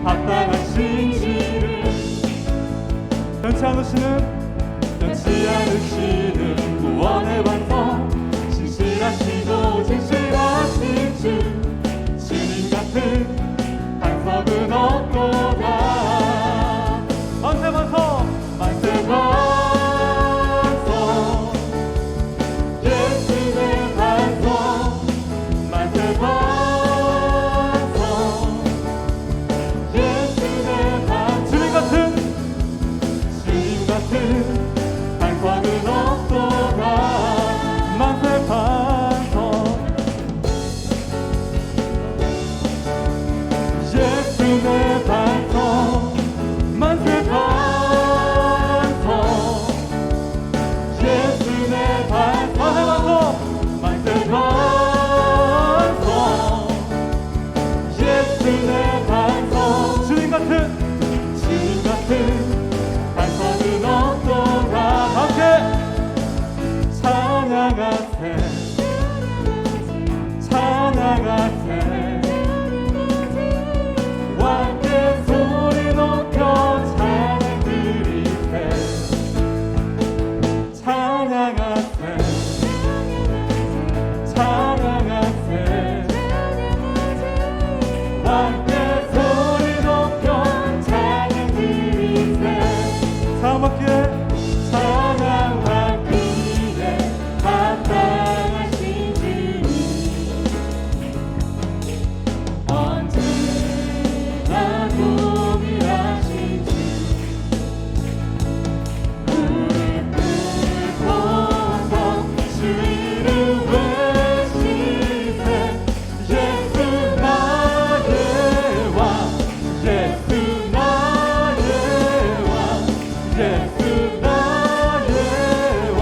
합당하신지를 변치 않으시는 구원의 완성 신실하시고 진실하신 주 주님 같은 반석은 없도다 만세 반석 만세 반석 예수의 반석 만세 반석 예수의 반석 주님 같은 반석은 없도다 만세 반석 예수의 반석 만세 반석 예수의 반석 만세 반석 예수의 반석 주님 같은 반석은 없도다 함께 찬양하세 찬양하세 함께 소리 높여 찬양 드리세 찬양하세 찬양하세 함께 소리 높여 찬양 드리세 사막기에 찬양받기에 합당하신 주님 언제나 동일하신 주 무릎 꿇고서 주 이름 외치세 예수 나의 왕 예수 나의 왕 예수 나의 왕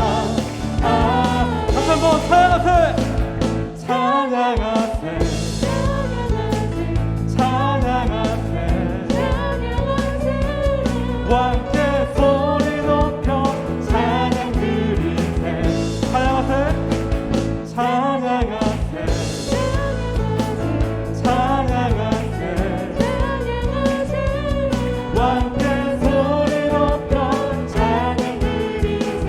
다시 한번 찬양하세 찬양하세 왕께 소리 높여 찬양 드리세 찬양하세 찬양하세 찬양하세 왕께 소리 높여 찬양 드리세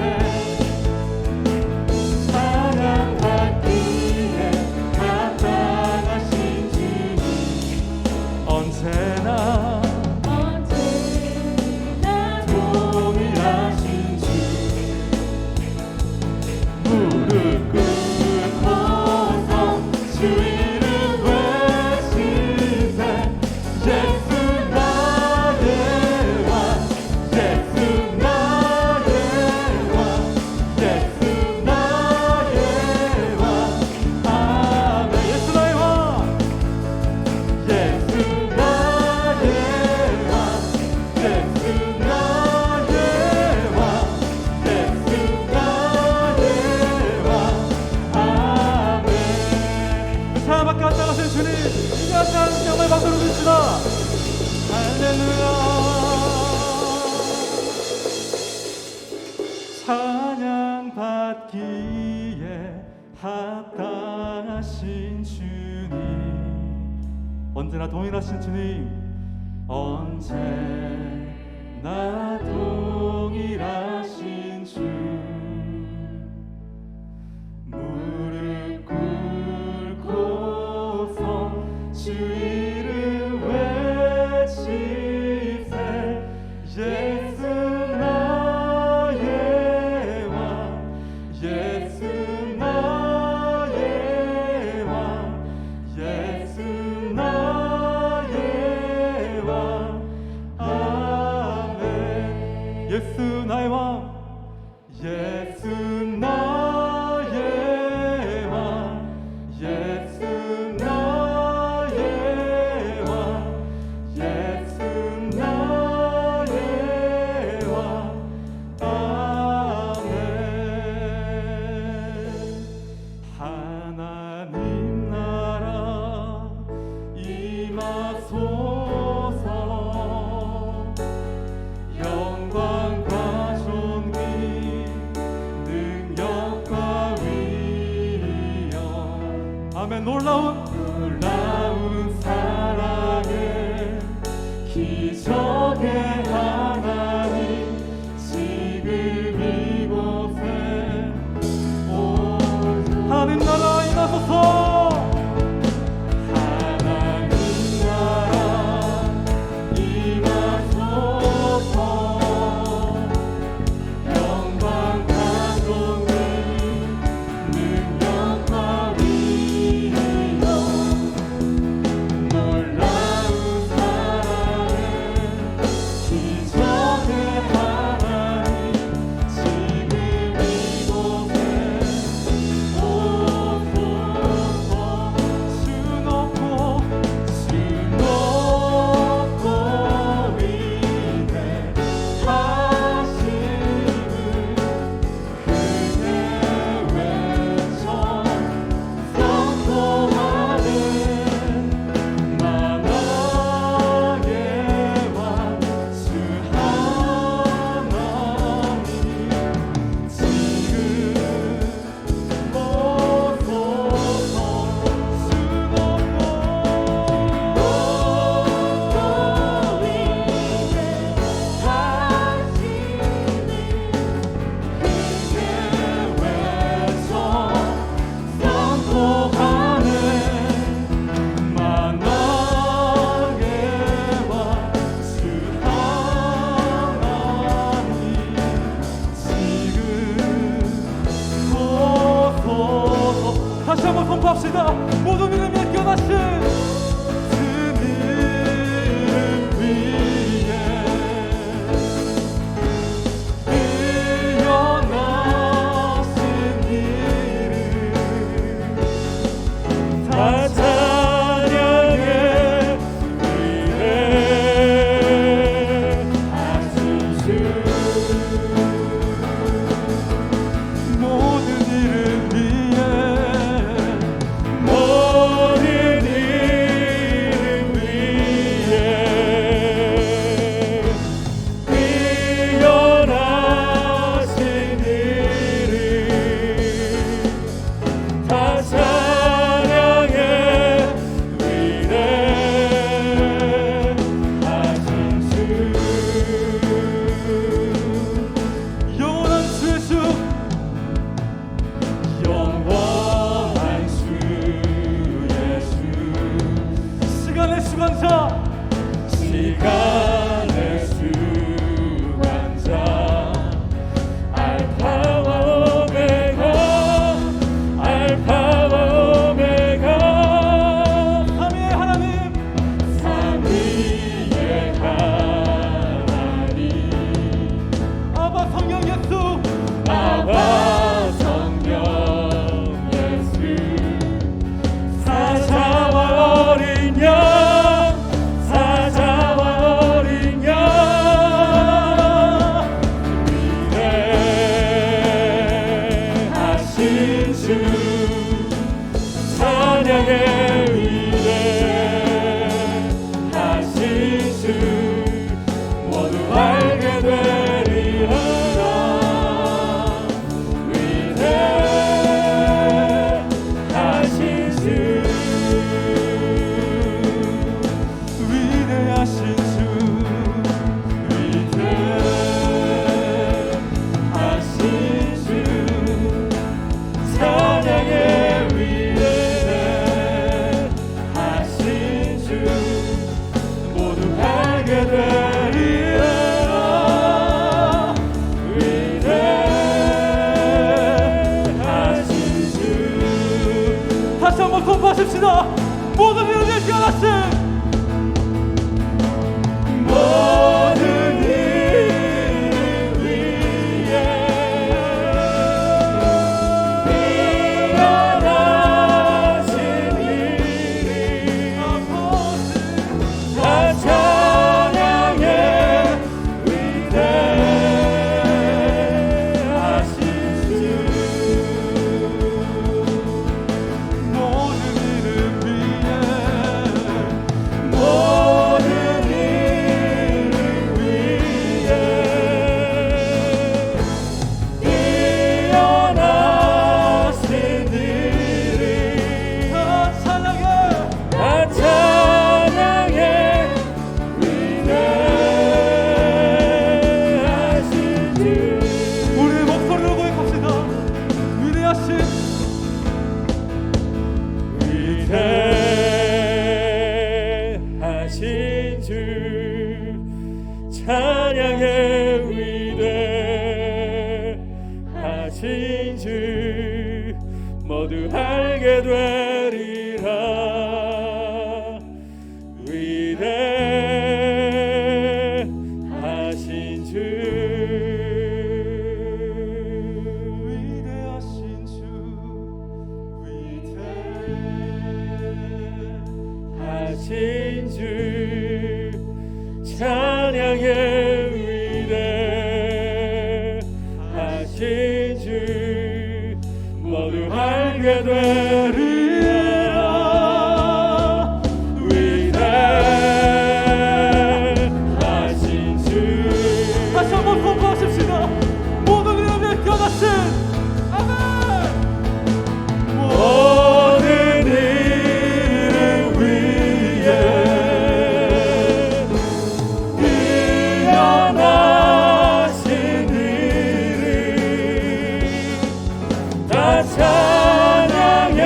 찬양받기에 합당하신 주님 언제나 동일하신 주 무릎 꿇고서 주 이름 외치세 예수 나의 왕 예수 나의 왕 예수 나의 왕 아멘 예수 나의 왕 예수 나의 왕 예수 나의 왕 예수 나의 왕 아멘 사랑밖에 합당하신 주님 이 같은 영광의 박수로 드립시다 할렐루야 찬양받기에 합당하신 주님 언제나 동일하신 주님 언제나 동일하신 주 무릎 꿇고서 주 이름 외치세 예수 나의 왕 예수 나의 왕 예수 나의 왕 아멘 예수 나의 왕 예수 나의 왕 예수 나의 왕 예수 나의 왕 아멘 하나님 나라 임하소서 영광과 존귀 능력과 위엄 아멘 놀라운 사랑에 시간의 주관자, 시간의 주관자, 알파와 오메가, 알파와 오메가, 삼위의 하나님, 삼위의 하나님, 아바 성령 예수, 아바 성령 예수, 사자와 어린 양, 사자와 어린 양, 위대하신 주, 찬양의 위대하신 주, 모두 알게 되리라. 위대하신 주, 위대하신 주, 위대하신 주, 찬양의 위대하신 주, 모두 알게 되리라. 위대하신 주, 다시 한번 선포하십시다. 모든 이를 뛰어나신, 모든 일 위에 뛰어나신 이름, 다 찬양해. 위대하신 주, 모든 이름 위에 모든 이름 위에 뛰어나신 이름, 다 찬양해. 다 찬양해. 위대하신 주, 우리의 목소리로 고백합시다. 위대하신, 위대하신 주, 찬양의 위대하신 주, 모두 알게 되리라. 위대하신 주, 위대하신 주, 하신 주, 찬양의 위대하신 주, 모두 알게 되리라. 위대하신 주, 다시 한번 선포하십시다. 모든 이름에 뛰어나신, 아멘. 모든 이름 위에 뛰어나신 이름, 다 찬양해.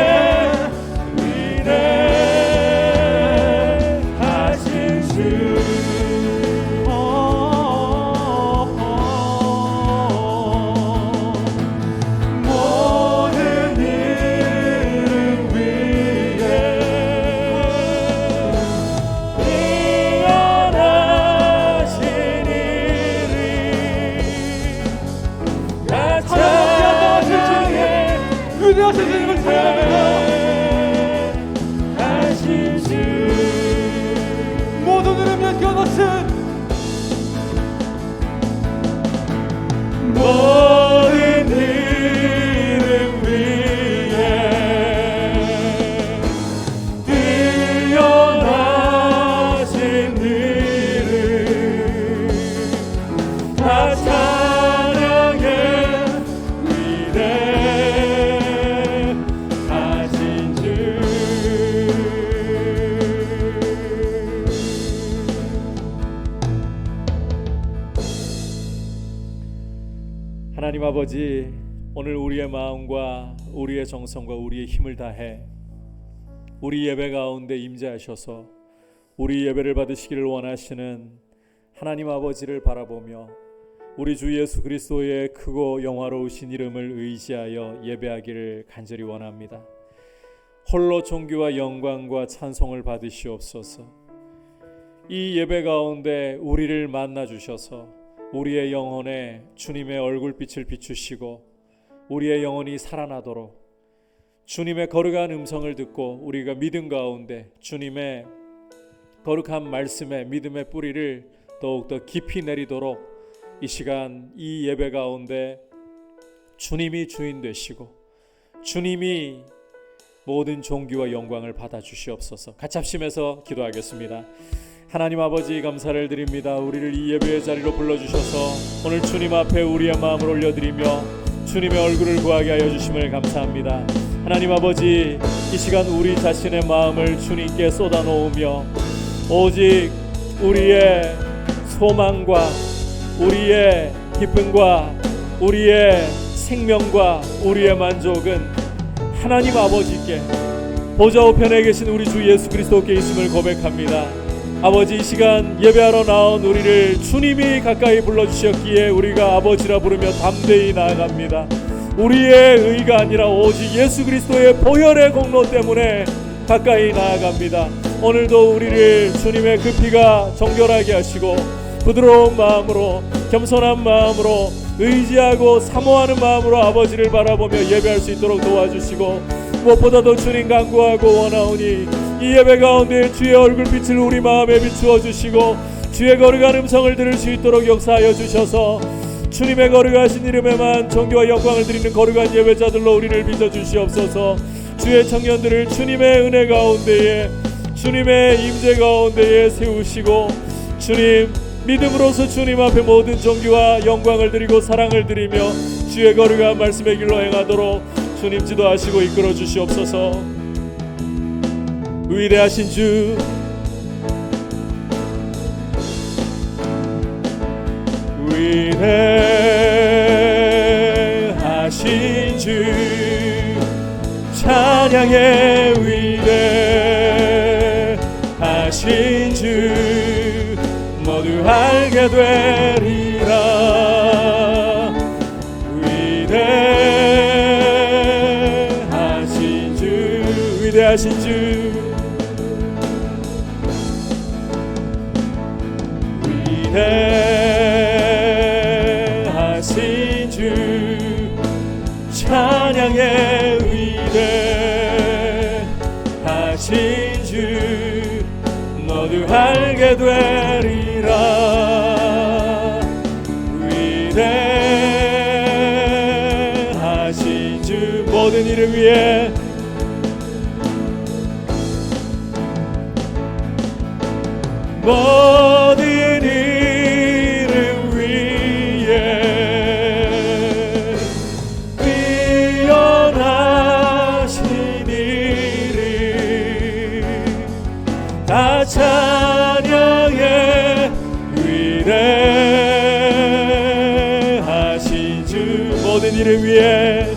위대하신 주, 모든 이름 위에 뛰어나신 이름, 다 찬양해. 위대하신 이름을 찬양합니다. 하신 주, 모든 이름에 뛰어나신, 모든 이름 위에 뛰어나신 이름, 다 찬양해. 위대하신 주, 하나님 아버지, 오늘 우리의 마음과 우리의 정성과 우리의 힘을 다해 우리 예배 가운데 임재하셔서 우리 예배를 받으시기를 원하시는 하나님 아버지를 바라보며 우리 주 예수 그리스도의 크고 영화로우신 이름을 의지하여 예배하기를 간절히 원합니다. 홀로 존귀와 영광과 찬송을 받으시옵소서. 이 예배 가운데 우리를 만나 주셔서 우리의 영혼에 주님의 얼굴빛을 비추시고 우리의 영혼이 살아나도록 주님의 거룩한 음성을 듣고 우리가 믿음 가운데 주님의 거룩한 말씀에 믿음의 뿌리를 더욱더 깊이 내리도록 이 시간 이 예배 가운데 주님이 주인 되시고 주님이 모든 존귀와 영광을 받아 주시옵소서. 같이 합심해서 기도하겠습니다. 하나님 아버지 감사를 드립니다. 우리를 이 예배의 자리로 불러주셔서 오늘 주님 앞에 우리의 마음을 올려드리며 주님의 얼굴을 구하게 하여 주심을 감사합니다. 하나님 아버지, 이 시간 우리 자신의 마음을 주님께 쏟아놓으며 오직 우리의 소망과 우리의 기쁨과 우리의 생명과 우리의 만족은 하나님 아버지께 보좌 우편에 계신 우리 주 예수 그리스도께 있음을 고백합니다. 아버지, 이 시간 예배하러 나온 우리를 주님이 가까이 불러주셨기에 우리가 아버지라 부르며 담대히 나아갑니다. 우리의 의가 아니라 오직 예수 그리스도의 보혈의 공로 때문에 가까이 나아갑니다. 오늘도 우리를 주님의 그 피가 정결하게 하시고 부드러운 마음으로 겸손한 마음으로 의지하고 사모하는 마음으로 아버지를 바라보며 예배할 수 있도록 도와주시고 무엇보다도 주님 간구하고 원하오니 이 예배 가운데 주의 얼굴빛을 우리 마음에 비추어 주시고 주의 거룩한 음성을 들을 수 있도록 역사하여 주셔서 주님의 거룩하신 이름에만 존귀와 영광을 드리는 거룩한 예배자들로 우리를 빚어 주시옵소서. 주의 청년들을 주님의 은혜 가운데에 주님의 임재 가운데에 세우시고 주님 믿음으로서 주님 앞에 모든 존귀와 영광을 드리고 사랑을 드리며 주의 거룩한 말씀의 길로 행하도록 주님 지도하시고 이끌어 주시옵소서. 위대하신 주, 위대하신 주, 찬양의 위대하신 주 모두 알게 되리라. 위대하신 주, 위대하신 주, 위대하신 주, 찬양의 위대하신 주 모두 알게 되리라. 위대하신 주, 모든 이름 위에 모든 이름 위에 뛰어나신 이름 다 찬양의 위대하신 주, 모든 이름 위에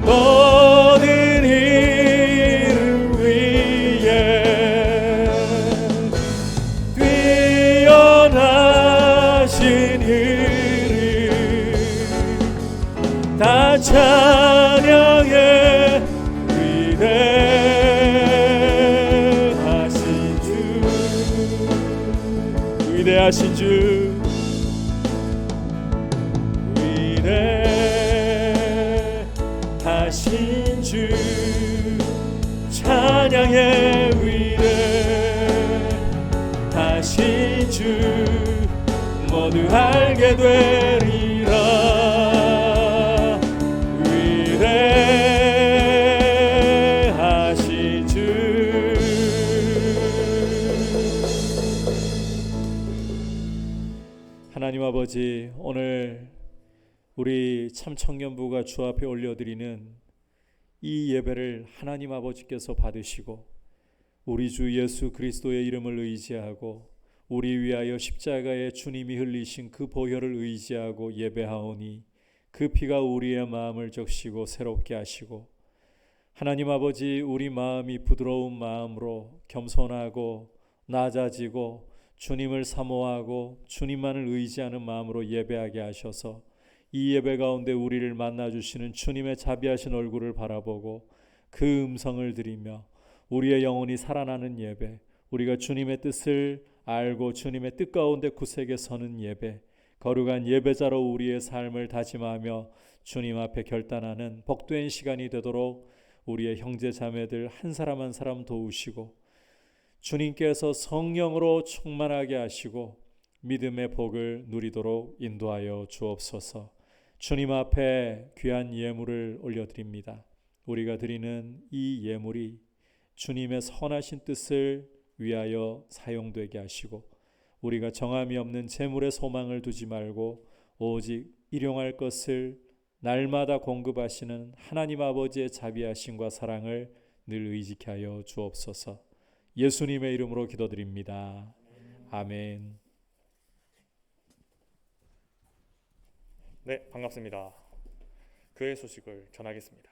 모든 이름 위에 뛰어나신 이름 다 찬양의 위대하신 주, 위대하신 주, 위대하신 주, 찬양의 위대하신 주 모두 알게 되리라. 위대하신 주, 하나님 아버지, 오늘 우리 참 청년부가 주 앞에 올려드리는 이 예배를 하나님 아버지께서 받으시고 우리 주 예수 그리스도의 이름을 의지하고 우리 위하여 십자가에 주님이 흘리신 그 보혈을 의지하고 예배하오니 그 피가 우리의 마음을 적시고 새롭게 하시고 하나님 아버지, 우리 마음이 부드러운 마음으로 겸손하고 낮아지고 주님을 사모하고 주님만을 의지하는 마음으로 예배하게 하셔서 이 예배 가운데 우리를 만나주시는 주님의 자비하신 얼굴을 바라보고 그 음성을 들으며 우리의 영혼이 살아나는 예배, 우리가 주님의 뜻을 알고 주님의 뜻 가운데 굳세게 서는 예배, 거룩한 예배자로 우리의 삶을 다짐하며 주님 앞에 결단하는 복된 시간이 되도록 우리의 형제 자매들 한 사람 한 사람 도우시고 주님께서 성령으로 충만하게 하시고 믿음의 복을 누리도록 인도하여 주옵소서. 주님 앞에 귀한 예물을 올려드립니다. 우리가 드리는 이 예물이 주님의 선하신 뜻을 위하여 사용되게 하시고 우리가 정함이 없는 재물에 소망을 두지 말고 오직 일용할 것을 날마다 공급하시는 하나님 아버지의 자비하심과 사랑을 늘 의지케 하여 주옵소서. 예수님의 이름으로 기도드립니다. 아멘. 네, 반갑습니다. 교회 소식을 전하겠습니다.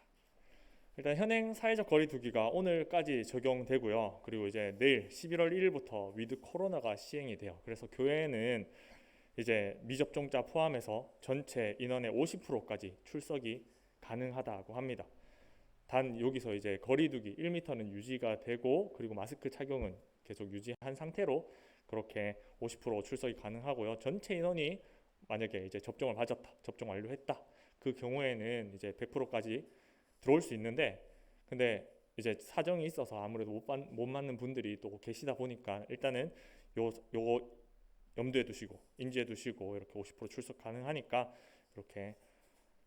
일단 현행 사회적 거리두기가 오늘까지 적용되고요. 그리고 이제 내일 11월 1일부터 위드 코로나가 시행이 돼요. 그래서 교회는 이제 미접종자 포함해서 전체 인원의 50%까지 출석이 가능하다고 합니다. 단 여기서 이제 거리두기 1m는 유지가 되고 그리고 마스크 착용은 계속 유지한 상태로 그렇게 50% 출석이 가능하고요. 전체 인원이 만약에 이제 접종을 맞았다, 접종 완료했다, 그 경우에는 이제 100%까지 들어올 수 있는데, 근데 이제 사정이 있어서 아무래도 못 맞는 분들이 또 계시다 보니까 일단은 요거 염두에 두시고 인지해 두시고 이렇게 50% 출석 가능하니까 이렇게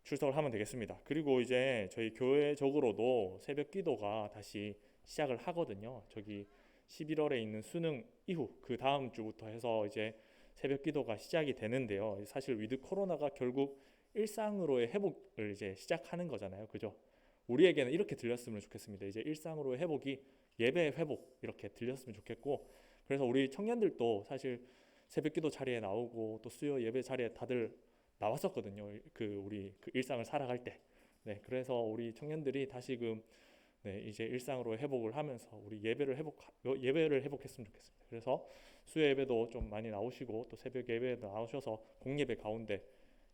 출석을 하면 되겠습니다. 그리고 이제 저희 교회적으로도 새벽 기도가 다시 시작을 하거든요. 저기 11월에 있는 수능 이후 그 다음 주부터 해서 이제 새벽 기도가 시작이 되는데요. 사실 위드 코로나가 결국 일상으로의 회복을 이제 시작하는 거잖아요. 그죠? 우리에게는 이렇게 들렸으면 좋겠습니다. 이제 일상으로의 회복이 예배 회복 이렇게 들렸으면 좋겠고, 그래서 우리 청년들도 사실 새벽 기도 자리에 나오고 또 수요 예배 자리에 다들 나왔었거든요. 우리 일상을 살아갈 때. 네, 그래서 우리 청년들이 다시금 이제 일상으로 회복을 하면서 우리 예배를 회복했으면 좋겠습니다. 그래서 수요 예배도 좀 많이 나오시고 또 새벽 예배도 나오셔서 공예배 가운데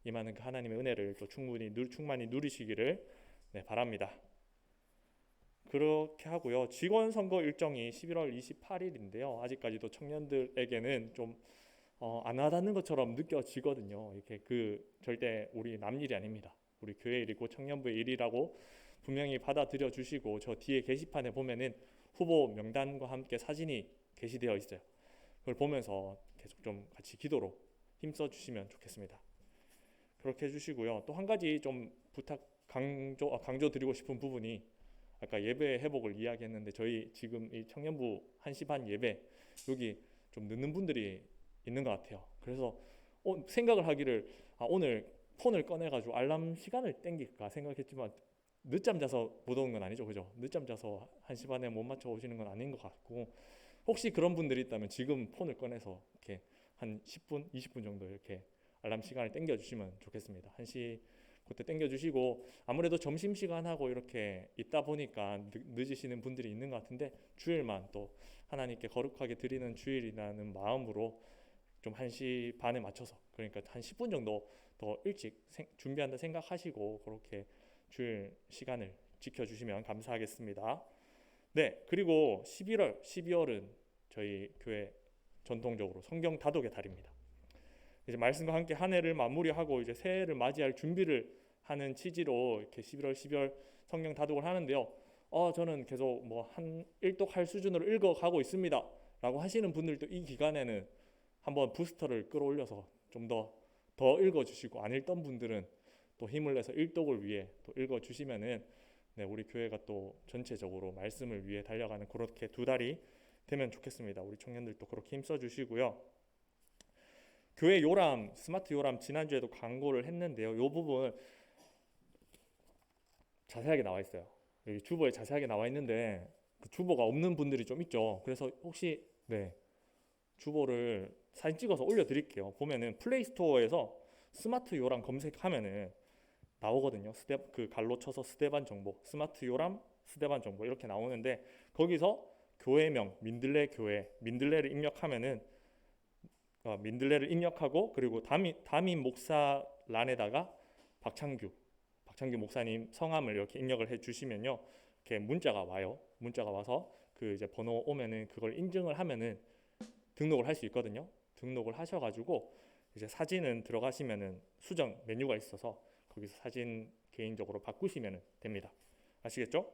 임하는 그 하나님의 은혜를 또 충만히 누리시기를 바랍니다. 그렇게 하고요. 직원 선거 일정이 11월 28일인데요. 아직까지도 청년들에게는 좀 안 와닿는 것처럼 느껴지거든요. 이렇게 절대 우리 남 일이 아닙니다. 우리 교회 일이고 청년부의 일이라고 분명히 받아들여 주시고, 저 뒤에 게시판에 보면은 후보 명단과 함께 사진이 게시되어 있어요. 그걸 보면서 계속 좀 같이 기도로 힘써 주시면 좋겠습니다. 그렇게 해주시고요. 또 한 가지 좀 강조 드리고 싶은 부분이, 아까 예배 회복을 이야기했는데 저희 지금 이 청년부 1시 반 예배 여기 좀 늦는 분들이 있는 것 같아요. 그래서 생각을 하기를 오늘 폰을 꺼내가지고 알람 시간을 땡길까 생각했지만 늦잠 자서 못 오는 건 아니죠, 그죠? 늦잠 자서 1시 반에 못 맞춰 오시는 건 아닌 것 같고, 혹시 그런 분들이 있다면 지금 폰을 꺼내서 이렇게 한 10분, 20분 정도 이렇게 알람 시간을 땡겨주시면 좋겠습니다. 1시 그때 땡겨주시고, 아무래도 점심시간하고 이렇게 있다 보니까 늦으시는 분들이 있는 것 같은데 주일만 또 하나님께 거룩하게 드리는 주일이라는 마음으로 좀 1시 반에 맞춰서, 그러니까 한 10분 정도 더 일찍 준비한다 생각하시고 그렇게 주일 시간을 지켜주시면 감사하겠습니다. 네, 그리고 12월은 저희 교회 전통적으로 성경 다독의 달입니다. 이제 말씀과 함께 한 해를 마무리하고 이제 새해를 맞이할 준비를 하는 취지로 이렇게 12월 성경 다독을 하는데요. 저는 계속 한 일독할 수준으로 읽어가고 있습니다 라고 하시는 분들도 이 기간에는 한번 부스터를 끌어올려서 좀 더 읽어주시고, 안 읽던 분들은 또 힘을 내서 일독을 위해 또 읽어주시면은 우리 교회가 또 전체적으로 말씀을 위해 달려가는 그렇게 두 달이 되면 좋겠습니다. 우리 청년들도 그렇게 힘써 주시고요. 교회 요람, 스마트 요람 지난주에도 광고를 했는데요. 이 부분 자세하게 나와 있어요. 여기 주보에 자세하게 나와 있는데 그 주보가 없는 분들이 좀 있죠. 그래서 혹시 주보를 사진 찍어서 올려드릴게요. 보면은 플레이스토어에서 스마트 요람 검색하면은 나오거든요. 그 갈로 쳐서 스테반 정보, 스마트 요람 스데반 정보 이렇게 나오는데 거기서 교회명 민들레 교회 민들레를 입력하면은 민들레를 입력하고 그리고 담임 목사란에다가 박창규 목사님 성함을 이렇게 입력을 해주시면요 이렇게 문자가 와요. 문자가 와서 그 이제 번호 오면은 그걸 인증을 하면은 등록을 할 수 있거든요. 등록을 하셔가지고 이제 사진은 들어가시면은 수정 메뉴가 있어서 거기서 사진 개인적으로 바꾸시면 됩니다. 아시겠죠?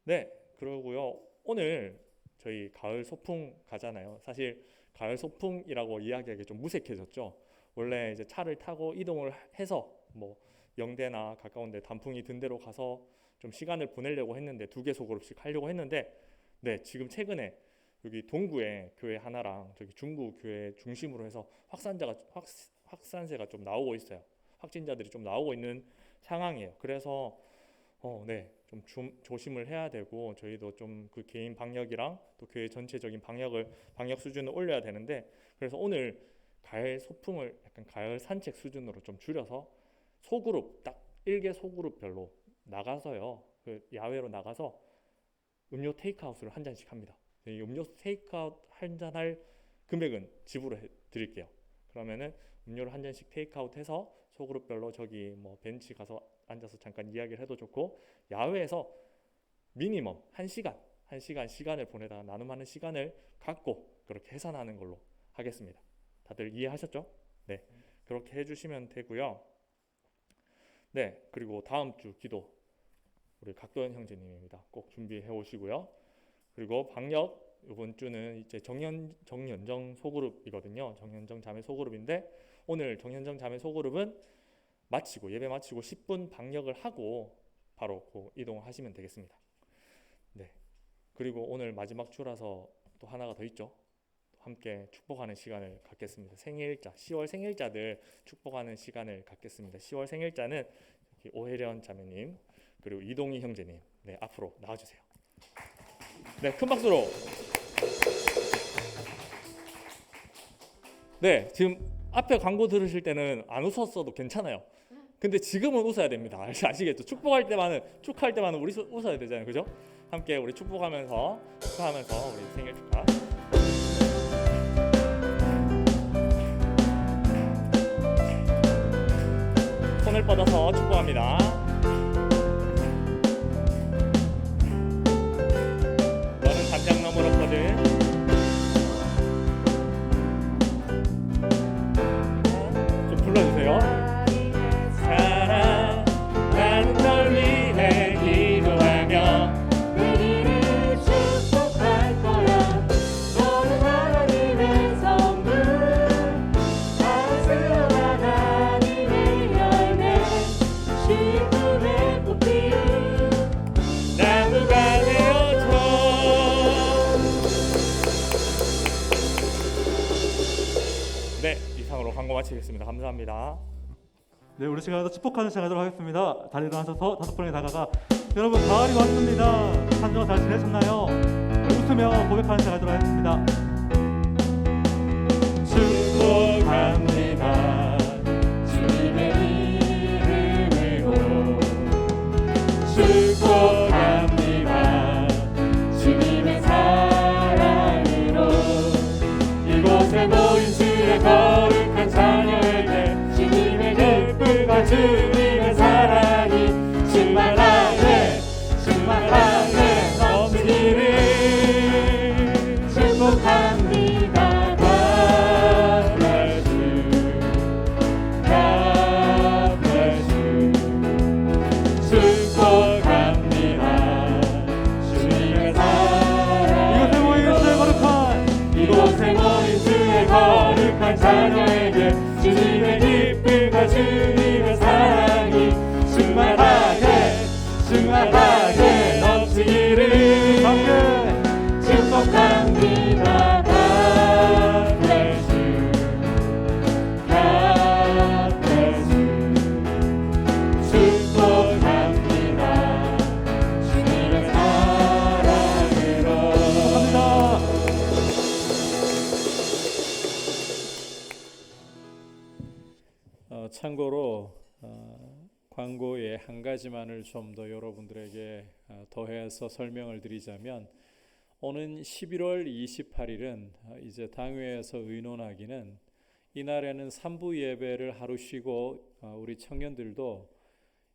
네, 그러고요. 오늘 저희 가을 소풍 가잖아요. 사실 가을 소풍이라고 이야기하기 좀 무색해졌죠. 원래 이제 차를 타고 이동을 해서 뭐 영대나 가까운데 단풍이 든 데로 가서 좀 시간을 보내려고 했는데 2개 소그룹씩 하려고 했는데 네, 지금 최근에 여기 동구에 교회 하나랑 저기 중구 교회 중심으로 해서 확산세가 좀 나오고 있어요. 확진자들이 좀 나오고 있는 상황이에요. 그래서 네, 좀 조심을 해야 되고 저희도 좀 그 개인 방역이랑 또 교회 전체적인 방역 수준을 올려야 되는데 그래서 오늘 가을 소풍을 약간 가을 산책 수준으로 좀 줄여서 소그룹 딱 1개 소그룹별로 나가서요. 그 야외로 나가서 음료 테이크아웃을 한 잔씩 합니다. 이 음료 테이크아웃 한 잔 할 금액은 지불을 드릴게요. 그러면은 음료를 한 잔씩 테이크아웃해서 소그룹별로 저기 뭐 벤치 가서 앉아서 잠깐 이야기를 해도 좋고 야외에서 미니멈 1시간 시간을 보내다가 나눔하는 시간을 갖고 그렇게 해산하는 걸로 하겠습니다. 다들 이해하셨죠? 네, 그렇게 해주시면 되고요. 네, 그리고 다음 주 기도 우리 각도현 형제님입니다. 꼭 준비해 오시고요. 그리고 방역 이번 주는 이제 정연정 소그룹이거든요. 정연정 자매 소그룹인데 오늘 정연정 자매 소그룹은 예배 마치고 10분 방역을 하고 바로 이동하시면 되겠습니다. 네. 그리고 오늘 마지막 주라서 또 하나가 더 있죠. 함께 축복하는 시간을 갖겠습니다. 10월 생일자들 축복하는 시간을 갖겠습니다. 10월 생일자는 오혜련 자매님 그리고 이동희 형제님 네, 앞으로 나와주세요. 네, 큰 박수로. 네, 지금 앞에 광고 들으실 때는 안 웃었어도 괜찮아요. 근데 지금은 웃어야 됩니다. 아시겠죠? 축할 때만은 우리 웃어야 되잖아요, 그죠? 함께 우리 축하하면서 우리 생일 축하. 손을 뻗어서 축복합니다. 너는 담장 너머 높거든. 좀 불러주세요. 나는 널 위해 기도하며 내일을 축복할 거야. 너는 하나님의 선물, 다스려 하나님의 열매, 주의 품에 꽃피운 나무가 되어줘. 네, 이상으로 광고 마치겠습니다. 감사합니다. 네, 우리 시간에도 축복하는 시간 하도록 하겠습니다. 다리 일어나셔서 5분에 다가가 여러분 가을이 왔습니다. 한 주간 잘 지내셨나요? 웃으며 고백하는 시간 하도록 하겠습니다. 축복합니다. 주님의 이름으로 축복합니다. 주님의 사랑으로 이곳에 모인 주의 거룩한 자녀에게 주님의 기쁨과 주님의 사랑이 충만하게 넘치기를 축복합니다. God bless you. God bless you. 축복합니다. 주님의 사랑 이곳에 모인 주의 거룩한 자녀에게 주님의 기쁨과 주님의 사랑이 충만하게 넘치기를 축복합니다. God bless you. God bless you. 축복합니다. 주님의 사랑으로. 참고로 광고에 한 가지만을 좀 더 여러분들에게 더해서 설명을 드리자면, 오는 11월 28일은 이제 당회에서 의논하기는 이날에는 3부 예배를 하루 쉬고 우리 청년들도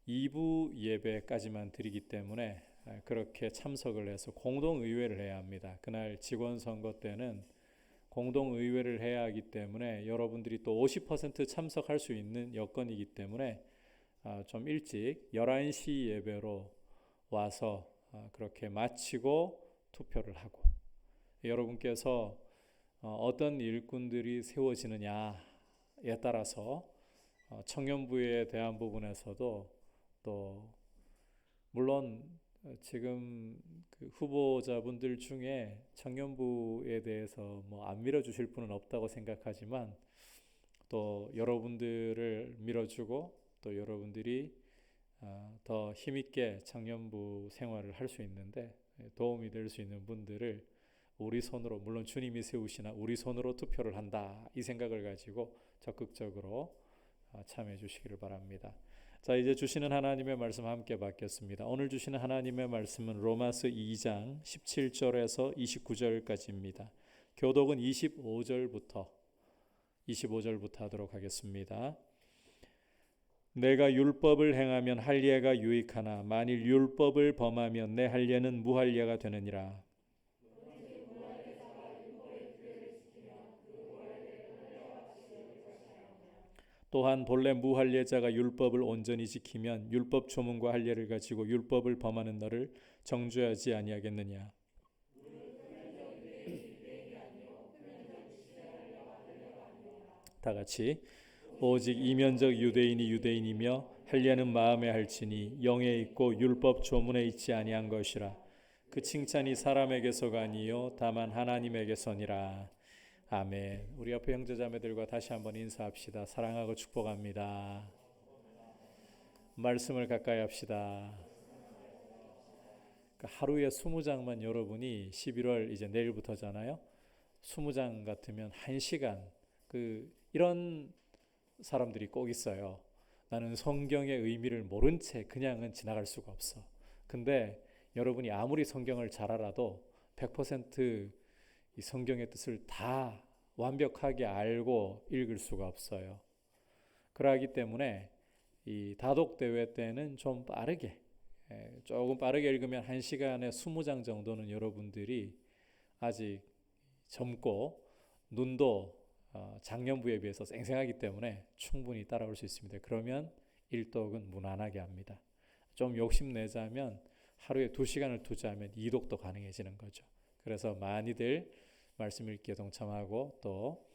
2부 예배까지만 드리기 때문에 그렇게 참석을 해서 공동의회를 해야 합니다. 그날 지권선거 때는 공동의회를 해야 하기 때문에 여러분들이 또 50% 참석할 수 있는 여건이기 때문에 좀 일찍 11시 예배로 와서 그렇게 마치고 투표를 하고, 여러분께서 어떤 일꾼들이 세워지느냐에 따라서 청년부에 대한 부분에서도 또 물론 지금 그 후보자분들 중에 청년부에 대해서 뭐 안 밀어주실 분은 없다고 생각하지만, 또 여러분들을 밀어주고 또 여러분들이 더 힘있게 청년부 생활을 할 수 있는데 도움이 될 수 있는 분들을 우리 손으로, 물론 주님이 세우시나 우리 손으로 투표를 한다, 이 생각을 가지고 적극적으로 참여해 주시기를 바랍니다. 자, 이제 주시는 하나님의 말씀 함께 받겠습니다. 오늘 주시는 하나님의 말씀은 로마서 2장 17절에서 29절까지입니다. 교독은 25절부터 하도록 하겠습니다. 내가 율법을 행하면 할례가 유익하나 만일 율법을 범하면 내 할례는 무할례가 되느니라. 또한 본래 무할례자가 율법을 온전히 지키면 율법 조문과 할례를 가지고 율법을 범하는 너를 정죄하지 아니하겠느냐. 다 같이. 오직 이면적 유대인이 유대인이며 할례는 마음에 할지니 영에 있고 율법 조문에 있지 아니한 것이라. 그 칭찬이 사람에게서가 아니요 다만 하나님에게서니라. 아멘. 우리 옆에 형제자매들과 다시 한번 인사합시다. 사랑하고 축복합니다. 말씀을 가까이 합시다. 하루에 20장만 여러분이 11월 이제 내일부터잖아요. 20장 같으면 1시간, 이런 사람들이 꼭 있어요. 나는 성경의 의미를 모른 채 그냥은 지나갈 수가 없어. 근데 여러분이 아무리 성경을 잘 알아도 100% 이 성경의 뜻을 다 완벽하게 알고 읽을 수가 없어요. 그러기 때문에 이 다독 대회 때는 좀 빠르게, 조금 빠르게 읽으면 1시간에 20장 정도는 여러분들이 아직 젊고 눈도 작년부에 비해서 쌩쌩하기 때문에 충분히 따라올 수 있습니다. 그러면 일독은 무난하게 합니다. 좀 욕심내자면 하루에 2시간을 투자하면 이독도 가능해지는 거죠. 그래서 많이들 말씀 읽기에 동참하고 또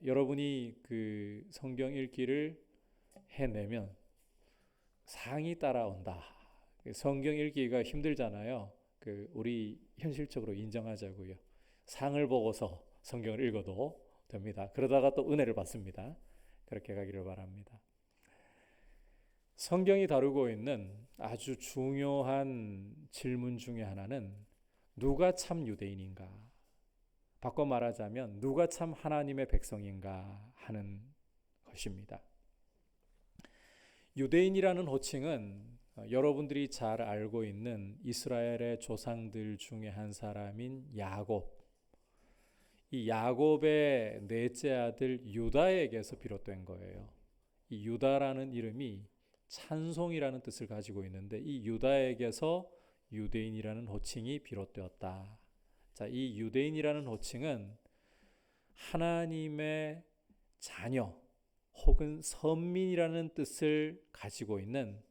여러분이 그 성경 읽기를 해내면 상이 따라온다. 성경 읽기가 힘들잖아요. 우리 현실적으로 인정하자고요. 상을 보고서 성경을 읽어도 됩니다. 그러다가 또 은혜를 받습니다. 그렇게 가기를 바랍니다. 성경이 다루고 있는 아주 중요한 질문 중에 하나는 누가 참 유대인인가? 바꿔 말하자면 누가 참 하나님의 백성인가 하는 것입니다. 유대인이라는 호칭은 여러분들이 잘 알고 있는 이스라엘의 조상들 중에 한 사람인 야곱, 이 야곱의 넷째 아들 유다에게서 비롯된 거예요. 이 유다라는 이름이 찬송이라는 뜻을 가지고 있는데 이 유다에게서 유대인이라는 호칭이 비롯되었다. 자, 이 유대인이라는 호칭은 하나님의 자녀 혹은 선민이라는 뜻을 가지고 있는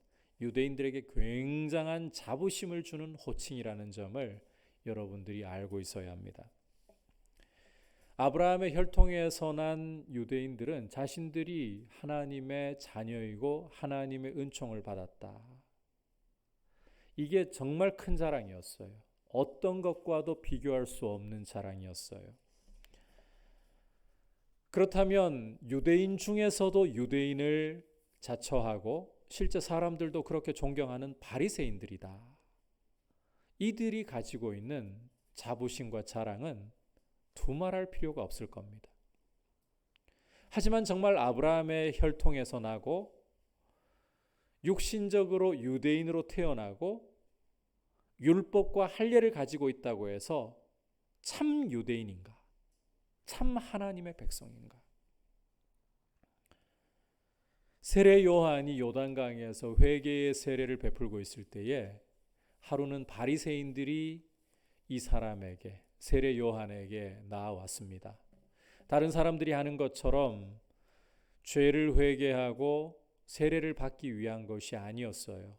유대인들에게 굉장한 자부심을 주는 호칭이라는 점을 여러분들이 알고 있어야 합니다. 아브라함의 혈통에서 난 유대인들은 자신들이 하나님의 자녀이고 하나님의 은총을 받았다. 이게 정말 큰 자랑이었어요. 어떤 것과도 비교할 수 없는 자랑이었어요. 그렇다면 유대인 중에서도 유대인을 자처하고 실제 사람들도 그렇게 존경하는 바리새인들이다. 이들이 가지고 있는 자부심과 자랑은 두말할 필요가 없을 겁니다. 하지만 정말 아브라함의 혈통에서 나고 육신적으로 유대인으로 태어나고 율법과 할례를 가지고 있다고 해서 참 유대인인가? 참 하나님의 백성인가? 세례 요한이 요단강에서 회개의 세례를 베풀고 있을 때에 하루는 바리새인들이 이 사람에게, 세례 요한에게 나아왔습니다. 다른 사람들이 하는 것처럼 죄를 회개하고 세례를 받기 위한 것이 아니었어요.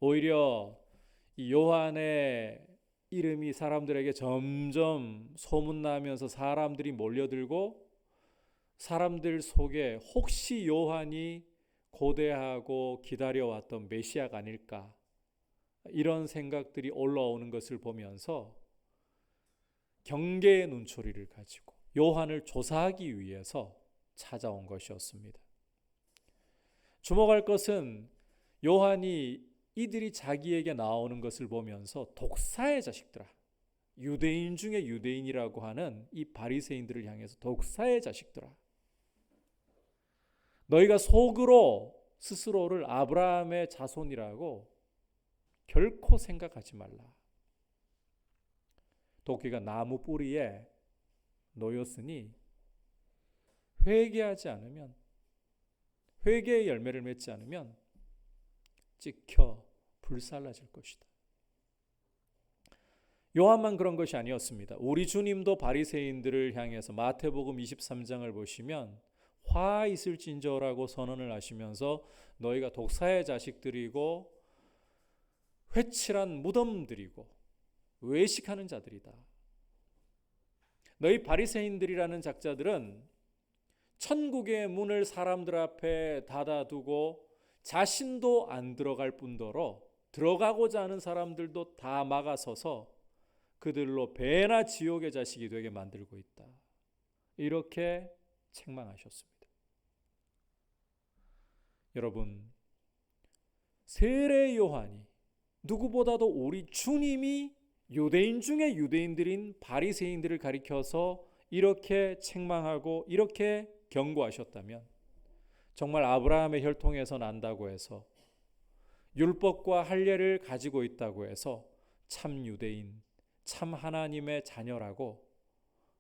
오히려 이 요한의 이름이 사람들에게 점점 소문나면서 사람들이 몰려들고 사람들 속에 혹시 요한이 고대하고 기다려왔던 메시아가 아닐까, 이런 생각들이 올라오는 것을 보면서 경계의 눈초리를 가지고 요한을 조사하기 위해서 찾아온 것이었습니다. 주목할 것은 요한이 이들이 자기에게 나오는 것을 보면서 독사의 자식들아, 유대인 중에 유대인이라고 하는 이 바리새인들을 향해서 독사의 자식들아, 너희가 속으로 스스로를 아브라함의 자손이라고 결코 생각하지 말라. 도끼가 나무 뿌리에 놓였으니 회개하지 않으면, 회개의 열매를 맺지 않으면 찍혀 불살라질 것이다. 요한만 그런 것이 아니었습니다. 우리 주님도 바리새인들을 향해서 마태복음 23장을 보시면 화 있을진저라고 선언을 하시면서 너희가 독사의 자식들이고 회칠한 무덤들이고 외식하는 자들이다. 너희 바리새인들이라는 작자들은 천국의 문을 사람들 앞에 닫아두고 자신도 안 들어갈 뿐더러 들어가고자 하는 사람들도 다 막아서서 그들로 배나 지옥의 자식이 되게 만들고 있다. 이렇게 책망하셨습니다. 여러분, 세례 요한이 누구보다도 우리 주님이 유대인 중에 유대인들인 바리새인들을 가리켜서 이렇게 책망하고 이렇게 경고하셨다면, 정말 아브라함의 혈통에서 난다고 해서 율법과 할례를 가지고 있다고 해서 참 유대인, 참 하나님의 자녀라고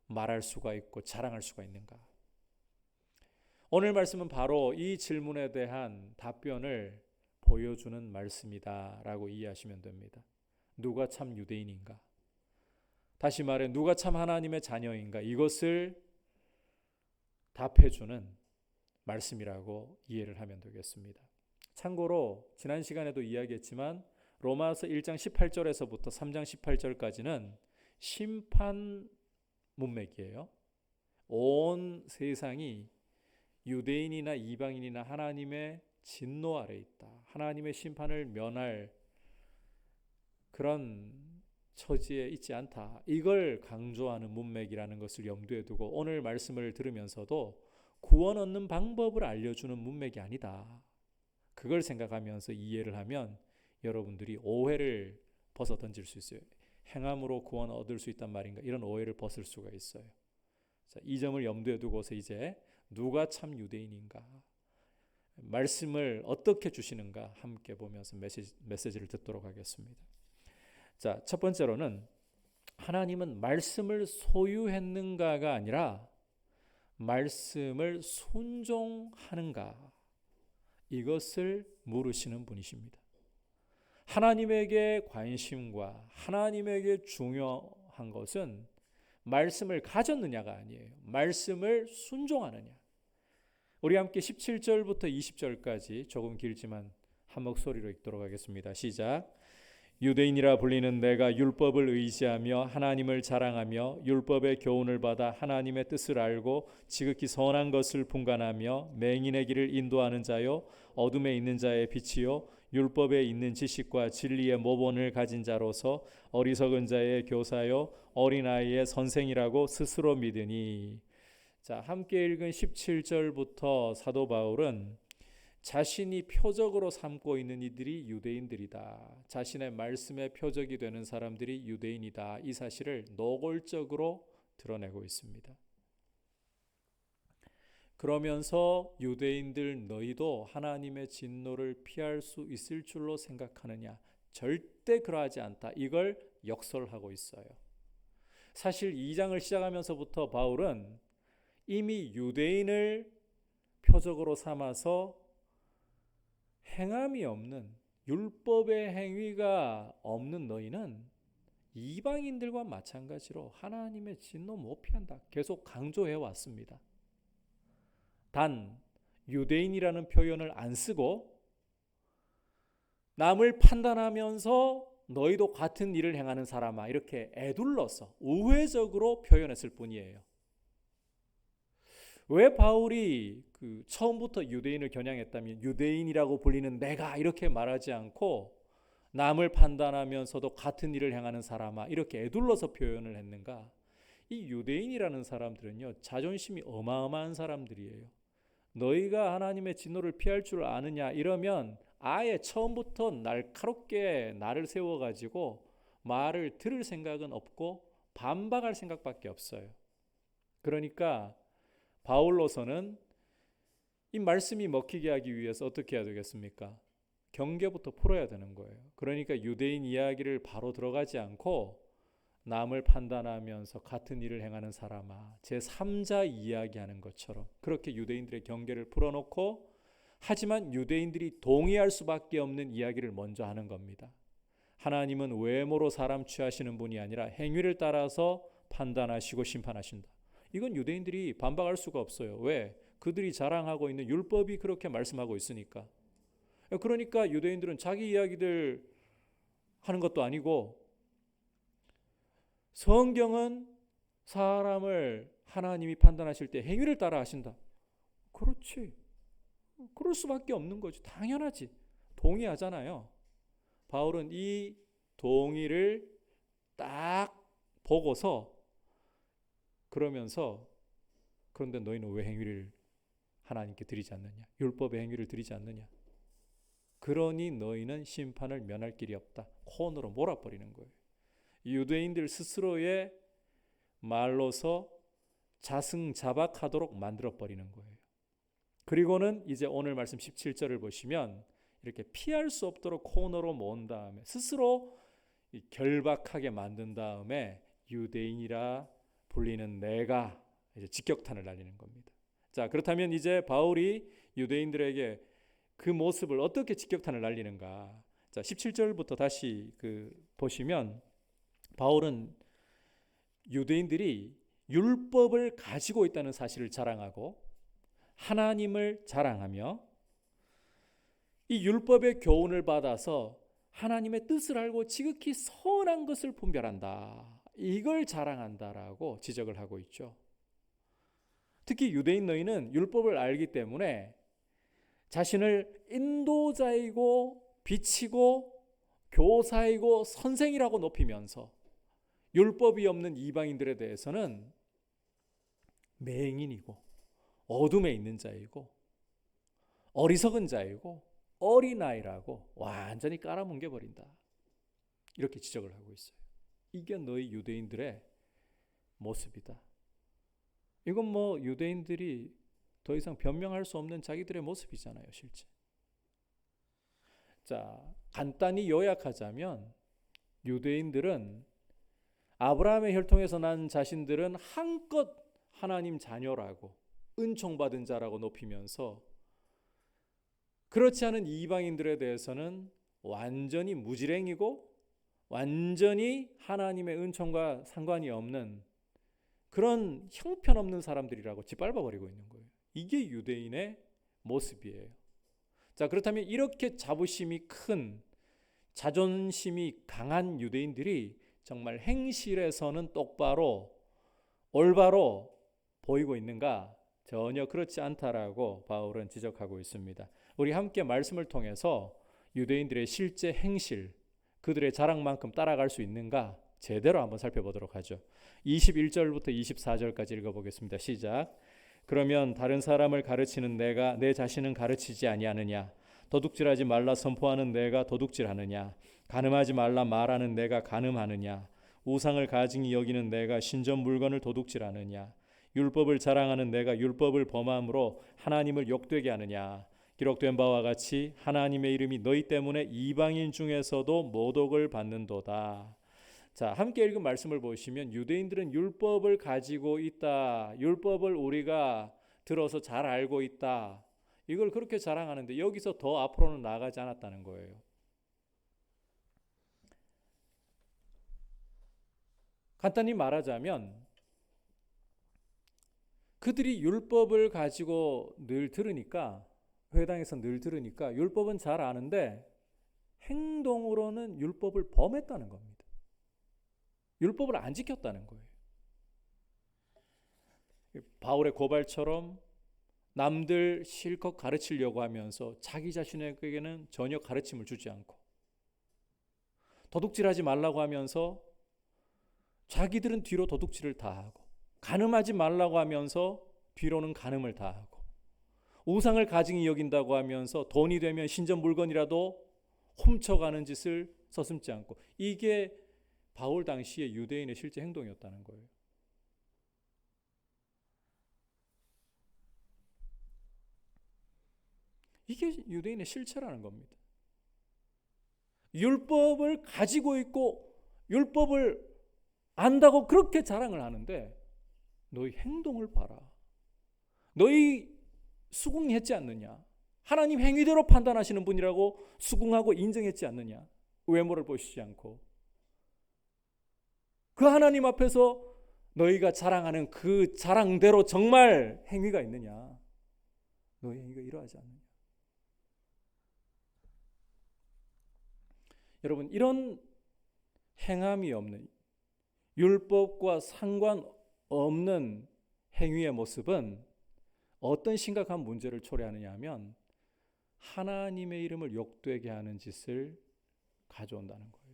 말할 수가 있고 자랑할 수가 있는가? 오늘 말씀은 바로 이 질문에 대한 답변을 보여주는 말씀이다라고 이해하시면 됩니다. 누가 참 유대인인가? 다시 말해 누가 참 하나님의 자녀인가? 이것을 답해주는 말씀이라고 이해를 하면 되겠습니다. 참고로 지난 시간에도 이야기했지만 로마서 1장 18절에서부터 3장 18절까지는 심판 문맥이에요. 온 세상이 유대인이나 이방인이나 하나님의 진노 아래 있다. 하나님의 심판을 면할 그런 처지에 있지 않다. 이걸 강조하는 문맥이라는 것을 염두에 두고 오늘 말씀을 들으면서도 구원 얻는 방법을 알려주는 문맥이 아니다. 그걸 생각하면서 이해를 하면 여러분들이 오해를 벗어 던질 수 있어요. 행함으로 구원 얻을 수 있단 말인가? 이런 오해를 벗을 수가 있어요. 자, 이 점을 염두에 두고서 이제 누가 참 유대인인가? 말씀을 어떻게 주시는가 함께 보면서 메시지를 듣도록 하겠습니다. 자, 첫 번째로는 하나님은 말씀을 소유했는가가 아니라 말씀을 순종하는가, 이것을 물으시는 분이십니다. 하나님에게 관심과 하나님에게 중요한 것은 말씀을 가졌느냐가 아니에요. 말씀을 순종하느냐. 우리 함께 17절부터 20절까지 조금 길지만 한 목소리로 읽도록 하겠습니다. 시작. 유대인이라 불리는 내가 율법을 의지하며 하나님을 자랑하며 율법의 교훈을 받아 하나님의 뜻을 알고 지극히 선한 것을 분간하며 맹인의 길을 인도하는 자요 어둠에 있는 자의 빛이요 율법에 있는 지식과 진리의 모본을 가진 자로서 어리석은 자의 교사요 어린아이의 선생이라고 스스로 믿으니. 자, 함께 읽은 17절부터 사도 바울은 자신이 표적으로 삼고 있는 이들이 유대인들이다. 자신의 말씀의 표적이 되는 사람들이 유대인이다. 이 사실을 노골적으로 드러내고 있습니다. 그러면서 유대인들 너희도 하나님의 진노를 피할 수 있을 줄로 생각하느냐? 절대 그러하지 않다. 이걸 역설하고 있어요. 사실 2장을 시작하면서부터 바울은 이미 유대인을 표적으로 삼아서 행함이 없는 율법의 행위가 없는 너희는 이방인들과 마찬가지로 하나님의 진노 못 피한다. 계속 강조해 왔습니다. 단 유대인이라는 표현을 안 쓰고 남을 판단하면서 너희도 같은 일을 행하는 사람아 이렇게 애둘러서 우회적으로 표현했을 뿐이에요. 왜 바울이 처음부터 유대인을 겨냥했다면 유대인이라고 불리는 내가 이렇게 말하지 않고 남을 판단하면서도 같은 일을 행하는 사람아 이렇게 애둘러서 표현을 했는가? 이 유대인이라는 사람들은요, 자존심이 어마어마한 사람들이에요. 너희가 하나님의 진노를 피할 줄 아느냐 이러면 아예 처음부터 날카롭게 나를 세워가지고 말을 들을 생각은 없고 반박할 생각밖에 없어요. 그러니까 바울로서는 이 말씀이 먹히게 하기 위해서 어떻게 해야 되겠습니까? 경계부터 풀어야 되는 거예요. 그러니까 유대인 이야기를 바로 들어가지 않고 남을 판단하면서 같은 일을 행하는 사람아, 제3자 이야기하는 것처럼 그렇게 유대인들의 경계를 풀어놓고, 하지만 유대인들이 동의할 수밖에 없는 이야기를 먼저 하는 겁니다. 하나님은 외모로 사람 취하시는 분이 아니라 행위를 따라서 판단하시고 심판하신다. 이건 유대인들이 반박할 수가 없어요. 왜? 그들이 자랑하고 있는 율법이 그렇게 말씀하고 있으니까. 그러니까 유대인들은 자기 이야기들 하는 것도 아니고, 성경은 사람을 하나님이 판단하실 때 행위를 따라 하신다. 그렇지. 그럴 수밖에 없는 거죠. 당연하지. 동의하잖아요. 바울은 이 동의를 딱 보고서 그러면서, 그런데 너희는 왜 행위를 하나님께 드리지 않느냐? 율법의 행위를 드리지 않느냐? 그러니 너희는 심판을 면할 길이 없다. 코너로 몰아버리는 거예요. 유대인들 스스로의 말로서 자승자박하도록 만들어버리는 거예요. 그리고는 이제 오늘 말씀 17절을 보시면 이렇게 피할 수 없도록 코너로 모은 다음에 스스로 결박하게 만든 다음에 유대인이라 불리는 내가 이제 직격탄을 날리는 겁니다. 자, 그렇다면 이제 바울이 유대인들에게 그 모습을 어떻게 직격탄을 날리는가? 자, 17절부터 다시 보시면 바울은 유대인들이 율법을 가지고 있다는 사실을 자랑하고 하나님을 자랑하며 이 율법의 교훈을 받아서 하나님의 뜻을 알고 지극히 선한 것을 분별한다. 이걸 자랑한다라고 지적을 하고 있죠. 특히 유대인 너희는 율법을 알기 때문에 자신을 인도자이고 빛이고 교사이고 선생이라고 높이면서 율법이 없는 이방인들에 대해서는 맹인이고 어둠에 있는 자이고 어리석은 자이고 어린아이라고 완전히 깔아뭉개버린다. 이렇게 지적을 하고 있어요. 이게 너희 유대인들의 모습이다. 이건 뭐 유대인들이 더 이상 변명할 수 없는 자기들의 모습이잖아요, 실제. 자, 간단히 요약하자면 유대인들은 아브라함의 혈통에서 난 자신들은 한껏 하나님 자녀라고 은총받은 자라고 높이면서 그렇지 않은 이방인들에 대해서는 완전히 무지랭이고 완전히 하나님의 은총과 상관이 없는 그런 형편없는 사람들이라고 짓밟아버리고 있는 거예요. 이게 유대인의 모습이에요. 자, 그렇다면 이렇게 자부심이 큰, 자존심이 강한 유대인들이 정말 행실에서는 똑바로 올바로 보이고 있는가? 전혀 그렇지 않다라고 바울은 지적하고 있습니다. 우리 함께 말씀을 통해서 유대인들의 실제 행실, 그들의 자랑만큼 따라갈 수 있는가? 제대로 한번 살펴보도록 하죠. 21절부터 24절까지 읽어보겠습니다. 시작. 그러면 다른 사람을 가르치는 내가 내 자신은 가르치지 아니하느냐? 도둑질하지 말라 선포하는 내가 도둑질하느냐? 간음하지 말라 말하는 내가 간음하느냐? 우상을 가증히 여기는 내가 신전 물건을 도둑질하느냐? 율법을 자랑하는 내가 율법을 범함으로 하나님을 욕되게 하느냐? 기록된 바와 같이 하나님의 이름이 너희 때문에 이방인 중에서도 모독을 받는도다. 자, 함께 읽은 말씀을 보시면 유대인들은 율법을 가지고 있다. 율법을 우리가 들어서 잘 알고 있다. 이걸 그렇게 자랑하는데 여기서 더 앞으로는 나아가지 않았다는 거예요. 간단히 말하자면 그들이 율법을 가지고 늘 들으니까, 회당에서 늘 들으니까 율법은 잘 아는데 행동으로는 율법을 범했다는 겁니다. 율법을 안 지켰다는 거예요. 바울의 고발처럼 남들 실컷 가르치려고 하면서 자기 자신에게는 전혀 가르침을 주지 않고, 도둑질하지 말라고 하면서 자기들은 뒤로 도둑질을 다 하고, 간음하지 말라고 하면서 뒤로는 간음을 다 하고, 우상을 가증히 여긴다고 하면서 돈이 되면 신전 물건이라도 훔쳐가는 짓을 서슴지 않고, 이게 바울 당시의 유대인의 실제 행동이었다는 거예요. 이게 유대인의 실체라는 겁니다. 율법을 가지고 있고 율법을 안다고 그렇게 자랑을 하는데 너희 행동을 봐라. 너희 수긍했지 않느냐? 하나님 행위대로 판단하시는 분이라고 수긍하고 인정했지 않느냐? 외모를 보시지 않고. 그 하나님 앞에서 너희가 자랑하는 그 자랑대로 정말 행위가 있느냐? 너희 행위가 이러하지 않느냐? 여러분, 이런 행함이 없는, 율법과 상관없는 행위의 모습은 어떤 심각한 문제를 초래하느냐 하면 하나님의 이름을 욕되게 하는 짓을 가져온다는 거예요.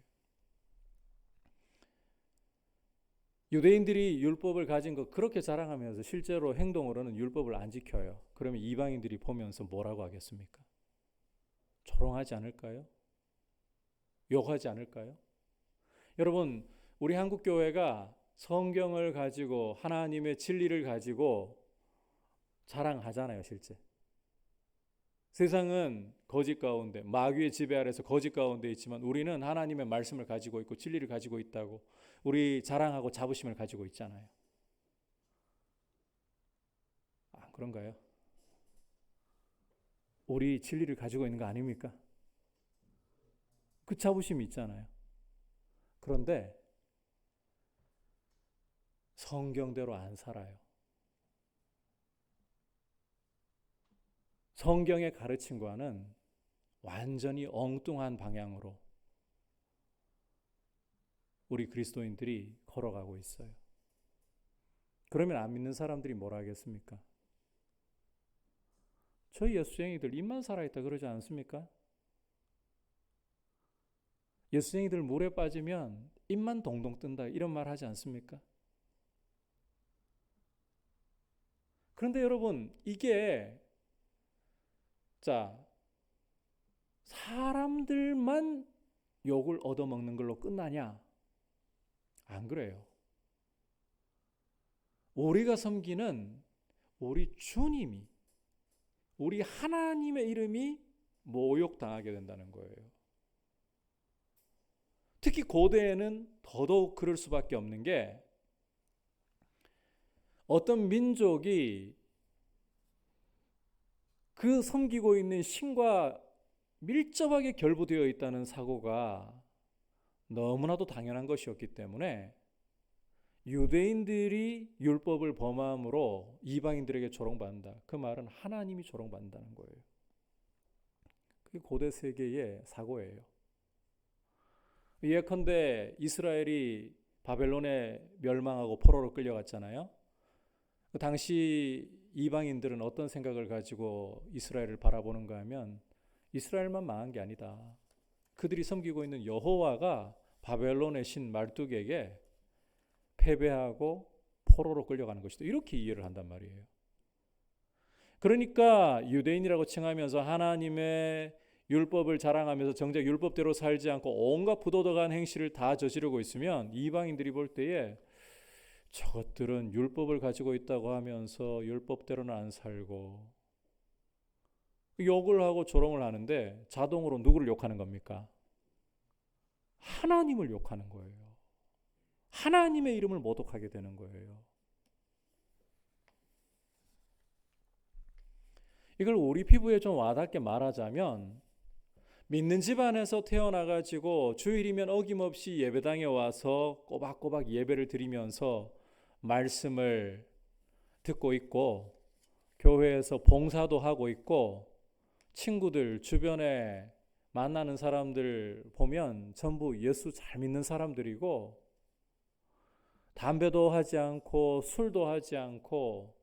유대인들이 율법을 가진 거 그렇게 자랑하면서 실제로 행동으로는 율법을 안 지켜요. 그러면 이방인들이 보면서 뭐라고 하겠습니까? 조롱하지 않을까요? 욕하지 않을까요? 여러분, 우리 한국 교회가 성경을 가지고 하나님의 진리를 가지고 자랑하잖아요, 실제. 세상은 거짓 가운데, 마귀의 지배 아래서 거짓 가운데 있지만 우리는 하나님의 말씀을 가지고 있고 진리를 가지고 있다고 우리 자랑하고 자부심을 가지고 있잖아요. 아, 그런가요? 우리 진리를 가지고 있는 거 아닙니까? 그 자부심이 있잖아요. 그런데 성경대로 안 살아요. 성경의 가르침과는 완전히 엉뚱한 방향으로 우리 그리스도인들이 걸어가고 있어요. 그러면 안 믿는 사람들이 뭐라 하겠습니까? 저희 예수쟁이들 입만 살아있다 그러지 않습니까? 예수쟁이들 물에 빠지면 입만 동동 뜬다 이런 말 하지 않습니까? 그런데 여러분, 이게 사람들만 욕을 얻어먹는 걸로 끝나냐? 안 그래요. 우리가 섬기는 우리 주님이, 우리 하나님의 이름이 모욕당하게 된다는 거예요. 특히 고대에는 더더욱 그럴 수밖에 없는 게, 어떤 민족이 그 섬기고 있는 신과 밀접하게 결부되어 있다는 사고가 너무나도 당연한 것이었기 때문에 유대인들이 율법을 범함으로 이방인들에게 조롱받는다. 그 말은 하나님이 조롱받는다는 거예요. 그게 고대 세계의 사고예요. 예컨대 이스라엘이 바벨론에 멸망하고 포로로 끌려갔잖아요. 그 당시 이방인들은 어떤 생각을 가지고 이스라엘을 바라보는가 하면 이스라엘만 망한 게 아니다. 그들이 섬기고 있는 여호와가 바벨론의 신 말뚝에게 패배하고 포로로 끌려가는 것이다. 이렇게 이해를 한단 말이에요. 그러니까 유대인이라고 칭하면서 하나님의 율법을 자랑하면서 정작 율법대로 살지 않고 온갖 부도덕한 행실을 다 저지르고 있으면 이방인들이 볼 때에 저것들은 율법을 가지고 있다고 하면서 율법대로는 안 살고 욕을 하고 조롱을 하는데 자동으로 누구를 욕하는 겁니까? 하나님을 욕하는 거예요. 하나님의 이름을 모독하게 되는 거예요. 이걸 우리 피부에 좀 와닿게 말하자면 믿는 집안에서 태어나가지고 주일이면 어김없이 예배당에 와서 꼬박꼬박 예배를 드리면서 말씀을 듣고 있고 교회에서 봉사도 하고 있고 친구들 주변에 만나는 사람들 보면 전부 예수 잘 믿는 사람들이고 담배도 하지 않고 술도 하지 않고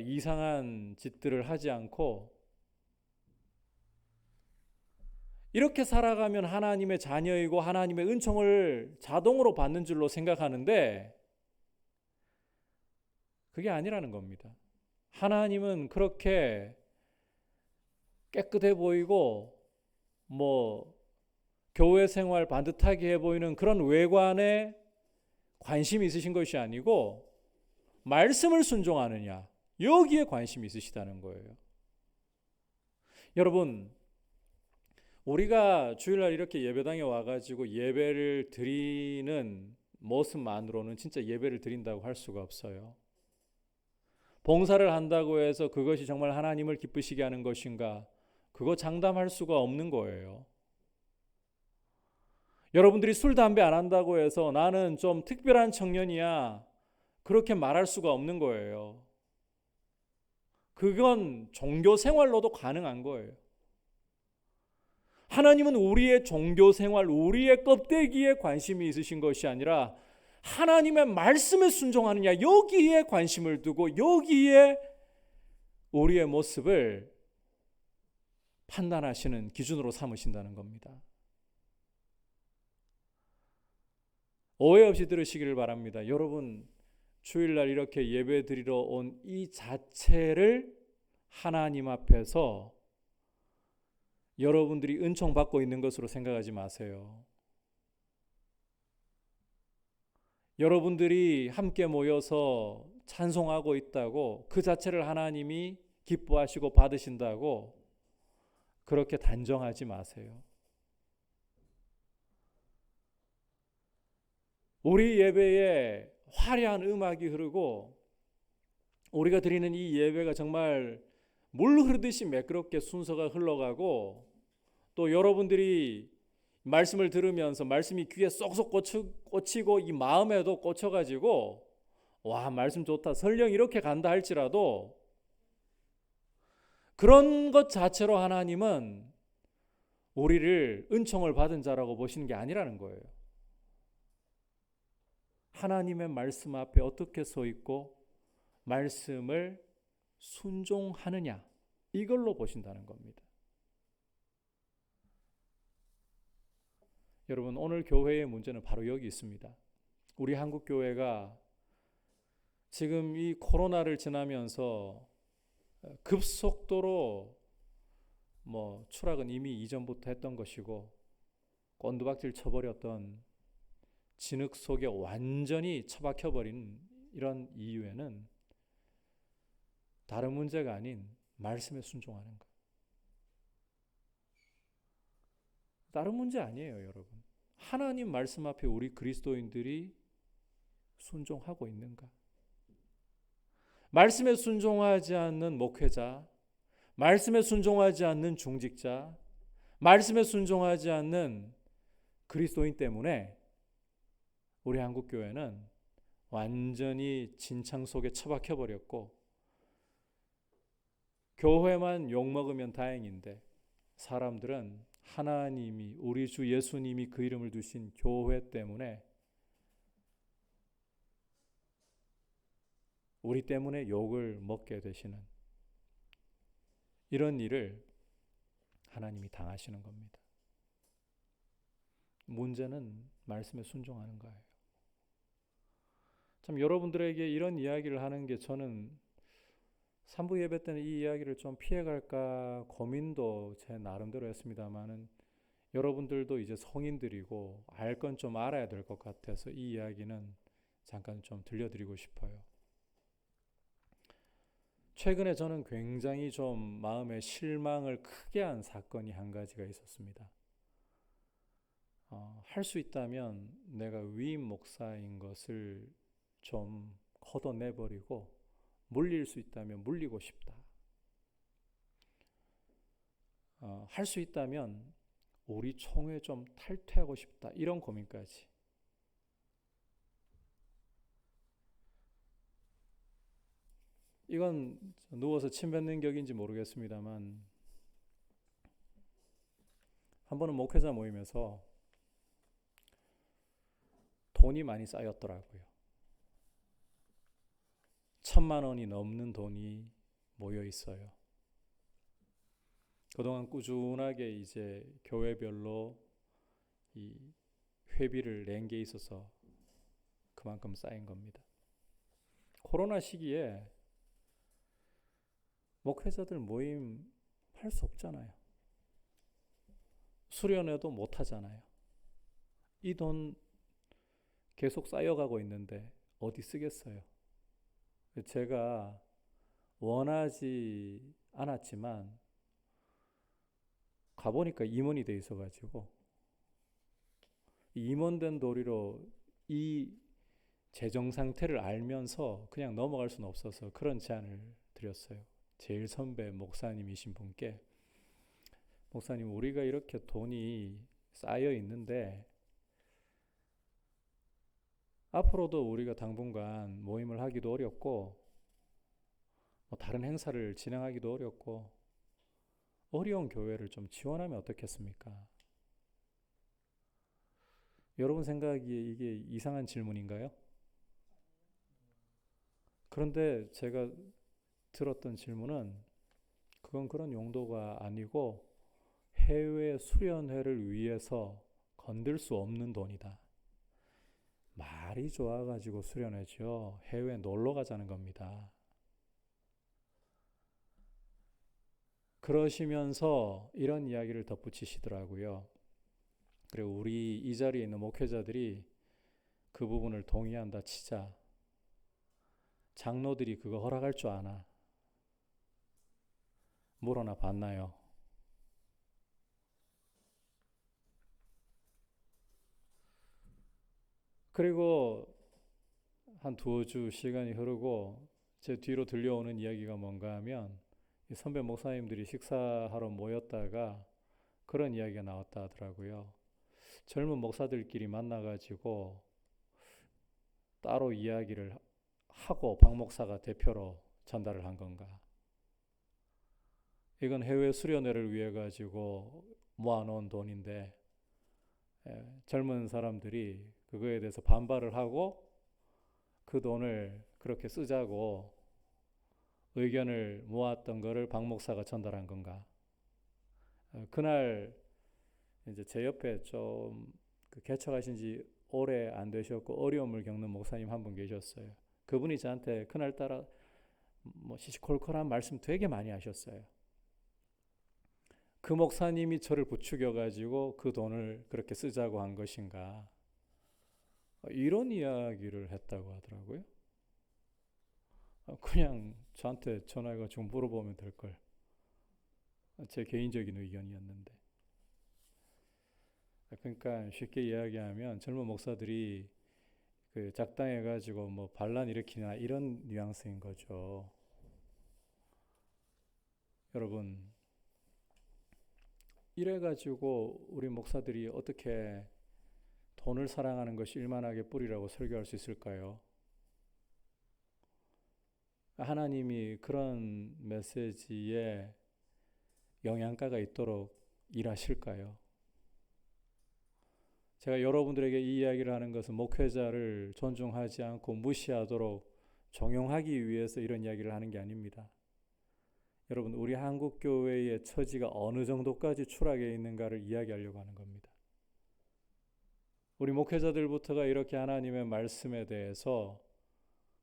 이상한 짓들을 하지 않고 이렇게 살아가면 하나님의 자녀이고 하나님의 은총을 자동으로 받는 줄로 생각하는데 그게 아니라는 겁니다. 하나님은 그렇게 깨끗해 보이고 교회 생활 반듯하게 해 보이는 그런 외관에 관심이 있으신 것이 아니고 말씀을 순종하느냐 여기에 관심이 있으시다는 거예요. 여러분 우리가 주일날 이렇게 예배당에 와가지고 예배를 드리는 모습만으로는 진짜 예배를 드린다고 할 수가 없어요. 봉사를 한다고 해서 그것이 정말 하나님을 기쁘시게 하는 것인가? 그거 장담할 수가 없는 거예요. 여러분들이 술, 담배 안 한다고 해서 나는 좀 특별한 청년이야. 그렇게 말할 수가 없는 거예요. 그건 종교 생활로도 가능한 거예요. 하나님은 우리의 종교 생활, 우리의 껍데기에 관심이 있으신 것이 아니라 하나님의 말씀에 순종하느냐 여기에 관심을 두고 여기에 우리의 모습을 판단하시는 기준으로 삼으신다는 겁니다. 오해 없이 들으시기를 바랍니다. 여러분 주일날 이렇게 예배 드리러 온 이 자체를 하나님 앞에서 여러분들이 은총 받고 있는 것으로 생각하지 마세요. 여러분들이 함께 모여서 찬송하고 있다고 그 자체를 하나님이 기뻐하시고 받으신다고 그렇게 단정하지 마세요. 우리 예배에 화려한 음악이 흐르고 우리가 드리는 이 예배가 정말 물 흐르듯이 매끄럽게 순서가 흘러가고 또 여러분들이 말씀을 들으면서 말씀이 귀에 쏙쏙 꽂히고 이 마음에도 꽂혀가지고 와 말씀 좋다 설령 이렇게 간다 할지라도 그런 것 자체로 하나님은 우리를 은총을 받은 자라고 보시는 게 아니라는 거예요. 하나님의 말씀 앞에 어떻게 서 있고 말씀을 순종하느냐 이걸로 보신다는 겁니다. 여러분 오늘 교회의 문제는 바로 여기 있습니다. 우리 한국 교회가 지금 이 코로나를 지나면서 급속도로 추락은 이미 이전부터 했던 것이고 꼰두박질 쳐버렸던 진흙 속에 완전히 처박혀버린 이런 이유에는 다른 문제가 아닌 말씀에 순종하는 것. 다른 문제 아니에요, 여러분. 하나님 말씀 앞에 우리 그리스도인들이 순종하고 있는가? 말씀에 순종하지 않는 목회자, 말씀에 순종하지 않는 중직자, 말씀에 순종하지 않는 그리스도인 때문에 우리 한국교회는 완전히 진창 속에 처박혀버렸고 교회만 욕먹으면 다행인데 사람들은 하나님이 우리 주 예수님이 그 이름을 두신 교회 때문에 우리 때문에 욕을 먹게 되시는 이런 일을 하나님이 당하시는 겁니다. 문제는 말씀에 순종하는 거예요. 참 여러분들에게 이런 이야기를 하는 게 저는 3부 예배 때는 이 이야기를 좀 피해갈까 고민도 제 나름대로 했습니다만은 여러분들도 이제 성인들이고 알 건 좀 알아야 될 것 같아서 이 이야기는 잠깐 좀 들려드리고 싶어요. 최근에 저는 굉장히 좀 마음에 실망을 크게 한 사건이 한 가지가 있었습니다. 할 수 있다면 내가 위임 목사인 것을 좀 걷어내버리고 물릴 수 있다면 물리고 싶다. 할 수 있다면 우리 총회 좀 탈퇴하고 싶다. 이런 고민까지. 이건 누워서 침 뱉는 격인지 모르겠습니다만 한 번은 목회자 모임에서 돈이 많이 쌓였더라고요. 1,000만 원이 넘는 돈이 모여 있어요. 그동안 꾸준하게 이제 교회별로 이 회비를 낸 게 있어서 그만큼 쌓인 겁니다. 코로나 시기에 목회자들 모임 할 수 없잖아요. 수련회도 못 하잖아요. 이 돈 계속 쌓여가고 있는데 어디 쓰겠어요? 제가 원하지 않았지만 가보니까 임원이 돼 있어가지고 임원된 도리로 이 재정 상태를 알면서 그냥 넘어갈 수는 없어서 그런 제안을 드렸어요. 제일 선배 목사님이신 분께, 목사님, 우리가 이렇게 돈이 쌓여 있는데 앞으로도 우리가 당분간 모임을 하기도 어렵고 다른 행사를 진행하기도 어렵고 어려운 교회를 좀 지원하면 어떻겠습니까? 여러분 생각에 이게 이상한 질문인가요? 그런데 제가 들었던 질문은 그건 그런 용도가 아니고 해외 수련회를 위해서 건들 수 없는 돈이다. 말이 좋아가지고 수련회죠. 해외 놀러 가자는 겁니다. 그러시면서 이런 이야기를 덧붙이시더라고요. 그리고 우리 이 자리에 있는 목회자들이 그 부분을 동의한다 치자. 장로들이 그거 허락할 줄 아나? 물어나 봤나요? 그리고 한 두어 주 시간이 흐르고 제 뒤로 들려오는 이야기가 뭔가 하면 이 선배 목사님들이 식사하러 모였다가 그런 이야기가 나왔다 하더라고요. 젊은 목사들끼리 만나가지고 따로 이야기를 하고 박 목사가 대표로 전달을 한 건가? 이건 해외 수련회를 위해 가지고 모아놓은 돈인데 젊은 사람들이 그거에 대해서 반발을 하고 그 돈을 그렇게 쓰자고 의견을 모았던 거를 박 목사가 전달한 건가? 그날 이제 제 옆에 좀 개척하신 지 오래 안 되셨고 어려움을 겪는 목사님 한 분 계셨어요. 그분이 저한테 그날따라 시시콜콜한 말씀 되게 많이 하셨어요. 그 목사님이 저를 부추겨가지고 그 돈을 그렇게 쓰자고 한 것인가? 이런 이야기를 했다고 하더라고요. 그냥 저한테 전화해가지고 물어보면 될걸. 제 개인적인 의견이었는데. 그러니까 쉽게 이야기하면 젊은 목사들이 그 작당해가지고 반란 일으키나 이런 뉘앙스인 거죠. 여러분, 이래가지고 우리 목사들이 어떻게 돈을 사랑하는 것이 일만하게 뿌리라고 설교할 수 있을까요? 하나님이 그런 메시지에 영양가가 있도록 일하실까요? 제가 여러분들에게 이 이야기를 하는 것은 목회자를 존중하지 않고 무시하도록 종용하기 위해서 이런 이야기를 하는 게 아닙니다. 여러분, 우리 한국교회의 처지가 어느 정도까지 추락해 있는가를 이야기하려고 하는 겁니다. 우리 목회자들부터가 이렇게 하나님의 말씀에 대해서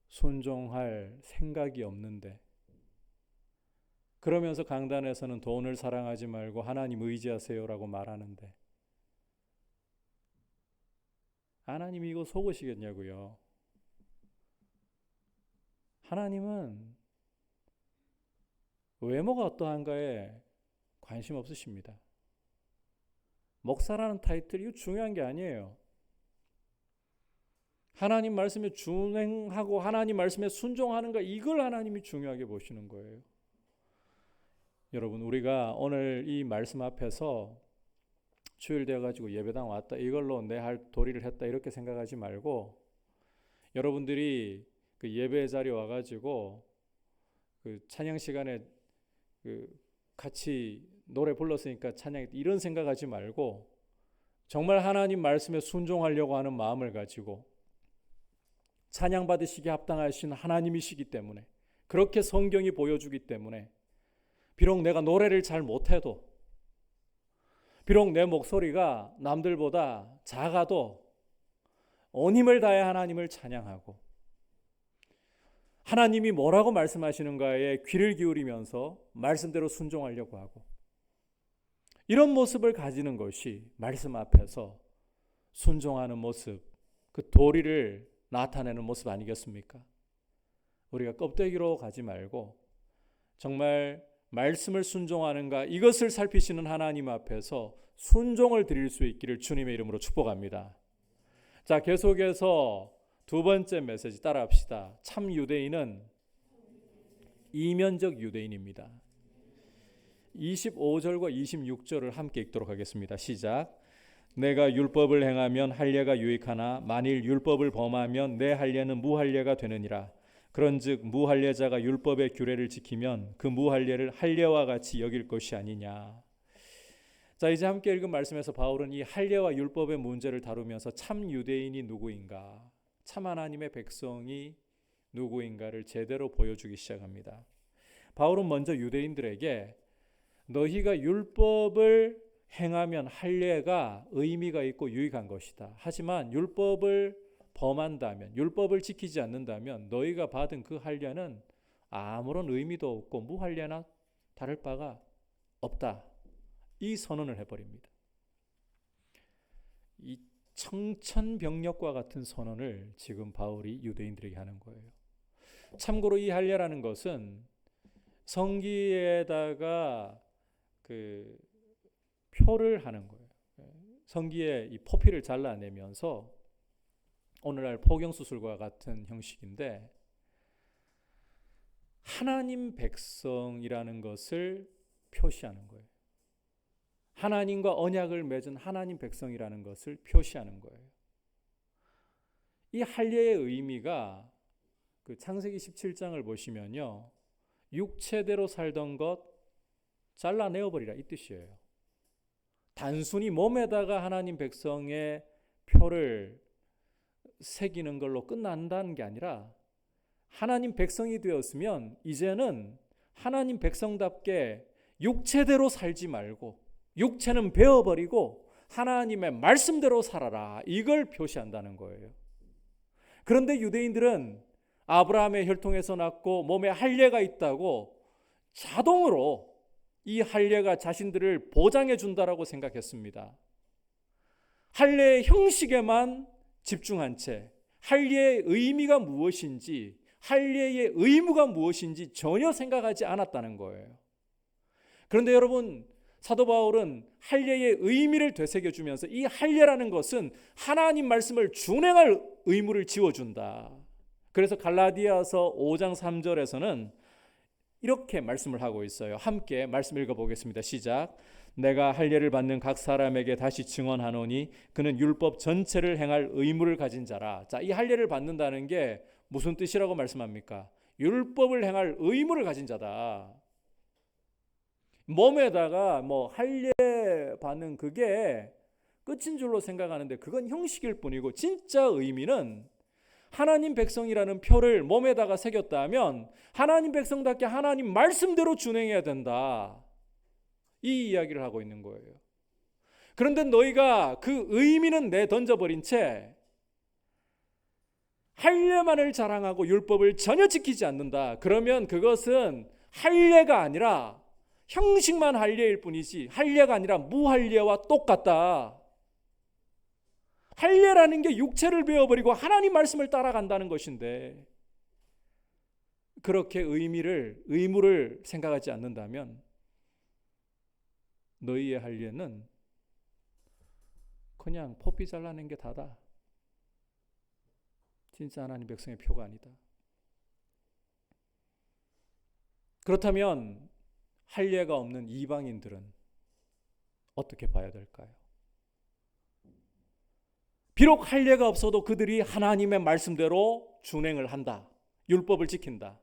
순종할 생각이 없는데, 그러면서 강단에서는 돈을 사랑하지 말고 하나님 의지하세요라고 말하는데, 하나님이 이거 속으시겠냐고요. 하나님은 외모가 어떠한가에 관심 없으십니다. 목사라는 타이틀이 중요한 게 아니에요. 하나님 말씀에 준행하고 하나님 말씀에 순종하는가, 이걸 하나님이 중요하게 보시는 거예요. 여러분, 우리가 오늘 이 말씀 앞에서 주일 되어가지고 예배당 왔다, 이걸로 내 할 도리를 했다, 이렇게 생각하지 말고, 여러분들이 그 예배 자리에 와가지고 그 찬양 시간에 그 같이 노래 불렀으니까 찬양, 이런 생각하지 말고 정말 하나님 말씀에 순종하려고 하는 마음을 가지고, 찬양 받으시기에 합당하신 하나님이시기 때문에, 그렇게 성경이 보여주기 때문에, 비록 내가 노래를 잘 못해도, 비록 내 목소리가 남들보다 작아도 온 힘을 다해 하나님을 찬양하고 하나님이 뭐라고 말씀하시는가에 귀를 기울이면서 말씀대로 순종하려고 하고, 이런 모습을 가지는 것이 말씀 앞에서 순종하는 모습, 그 도리를 나타내는 모습 아니겠습니까? 우리가 껍데기로 가지 말고 정말 말씀을 순종하는가, 이것을 살피시는 하나님 앞에서 순종을 드릴 수 있기를 주님의 이름으로 축복합니다. 자, 계속해서 두 번째 메시지 따라합시다. 참 유대인은 이면적 유대인입니다. 25절과 26절을 함께 읽도록 하겠습니다. 시작. 내가 율법을 행하면 할례가 유익하나 만일 율법을 범하면 내 할례는 무할례가 되느니라. 그런즉 무할례자가 율법의 규례를 지키면 그 무할례를 할례와 같이 여길 것이 아니냐. 자, 이제 함께 읽은 말씀에서 바울은 이 할례와 율법의 문제를 다루면서 참 유대인이 누구인가, 참 하나님의 백성이 누구인가를 제대로 보여주기 시작합니다. 바울은 먼저 유대인들에게 너희가 율법을 행하면 할례가 의미가 있고 유익한 것이다. 하지만 율법을 범한다면, 율법을 지키지 않는다면 너희가 받은 그 할례는 아무런 의미도 없고 무할례나 다를 바가 없다. 이 선언을 해버립니다. 이 청천벽력과 같은 선언을 지금 바울이 유대인들에게 하는 거예요. 참고로 이 할례라는 것은 성기에다가 그 표를 하는 거예요. 성기에 이 포피를 잘라내면서 오늘날 포경수술과 같은 형식인데, 하나님 백성이라는 것을 표시하는 거예요. 하나님과 언약을 맺은 하나님 백성이라는 것을 표시하는 거예요. 이 할례의 의미가 그 창세기 17장을 보시면요, 육체대로 살던 것 잘라내어버리라, 이 뜻이에요. 단순히 몸에다가 하나님 백성의 표를 새기는 걸로 끝난다는 게 아니라, 하나님 백성이 되었으면 이제는 하나님 백성답게 육체대로 살지 말고 육체는 베어버리고 하나님의 말씀대로 살아라, 이걸 표시한다는 거예요. 그런데 유대인들은 아브라함의 혈통에서 났고 몸에 할례가 있다고 자동으로 이 할례가 자신들을 보장해 준다라고 생각했습니다. 할례의 형식에만 집중한 채 할례의 의미가 무엇인지, 할례의 의무가 무엇인지 전혀 생각하지 않았다는 거예요. 그런데 여러분, 사도 바울은 할례의 의미를 되새겨주면서 이 할례라는 것은 하나님 말씀을 준행할 의무를 지워준다. 그래서 갈라디아서 5장 3절에서는 이렇게 말씀을 하고 있어요. 함께 말씀 읽어보겠습니다. 시작. 내가 할례를 받는 각 사람에게 다시 증언하노니 그는 율법 전체를 행할 의무를 가진 자라. 자, 이 할례를 받는다는 게 무슨 뜻이라고 말씀합니까? 율법을 행할 의무를 가진 자다. 몸에다가 뭐 할례 받는 그게 끝인 줄로 생각하는데 그건 형식일 뿐이고, 진짜 의미는 하나님 백성이라는 표를 몸에다가 새겼다면 하나님 백성답게 하나님 말씀대로 준행해야 된다, 이 이야기를 하고 있는 거예요. 그런데 너희가 그 의미는 내던져버린 채 할례만을 자랑하고 율법을 전혀 지키지 않는다. 그러면 그것은 할례가 아니라 형식만 할례일 뿐이지 할례가 아니라 무할례와 똑같다. 할례라는 게 육체를 베어버리고 하나님 말씀을 따라간다는 것인데, 그렇게 의무를 생각하지 않는다면 너희의 할 일은 그냥 포피 잘라낸 게 다다. 진짜 하나님 백성의 표가 아니다. 그렇다면 할례가 없는 이방인들은 어떻게 봐야 될까요? 비록 할례가 없어도 그들이 하나님의 말씀대로 준행을 한다. 율법을 지킨다.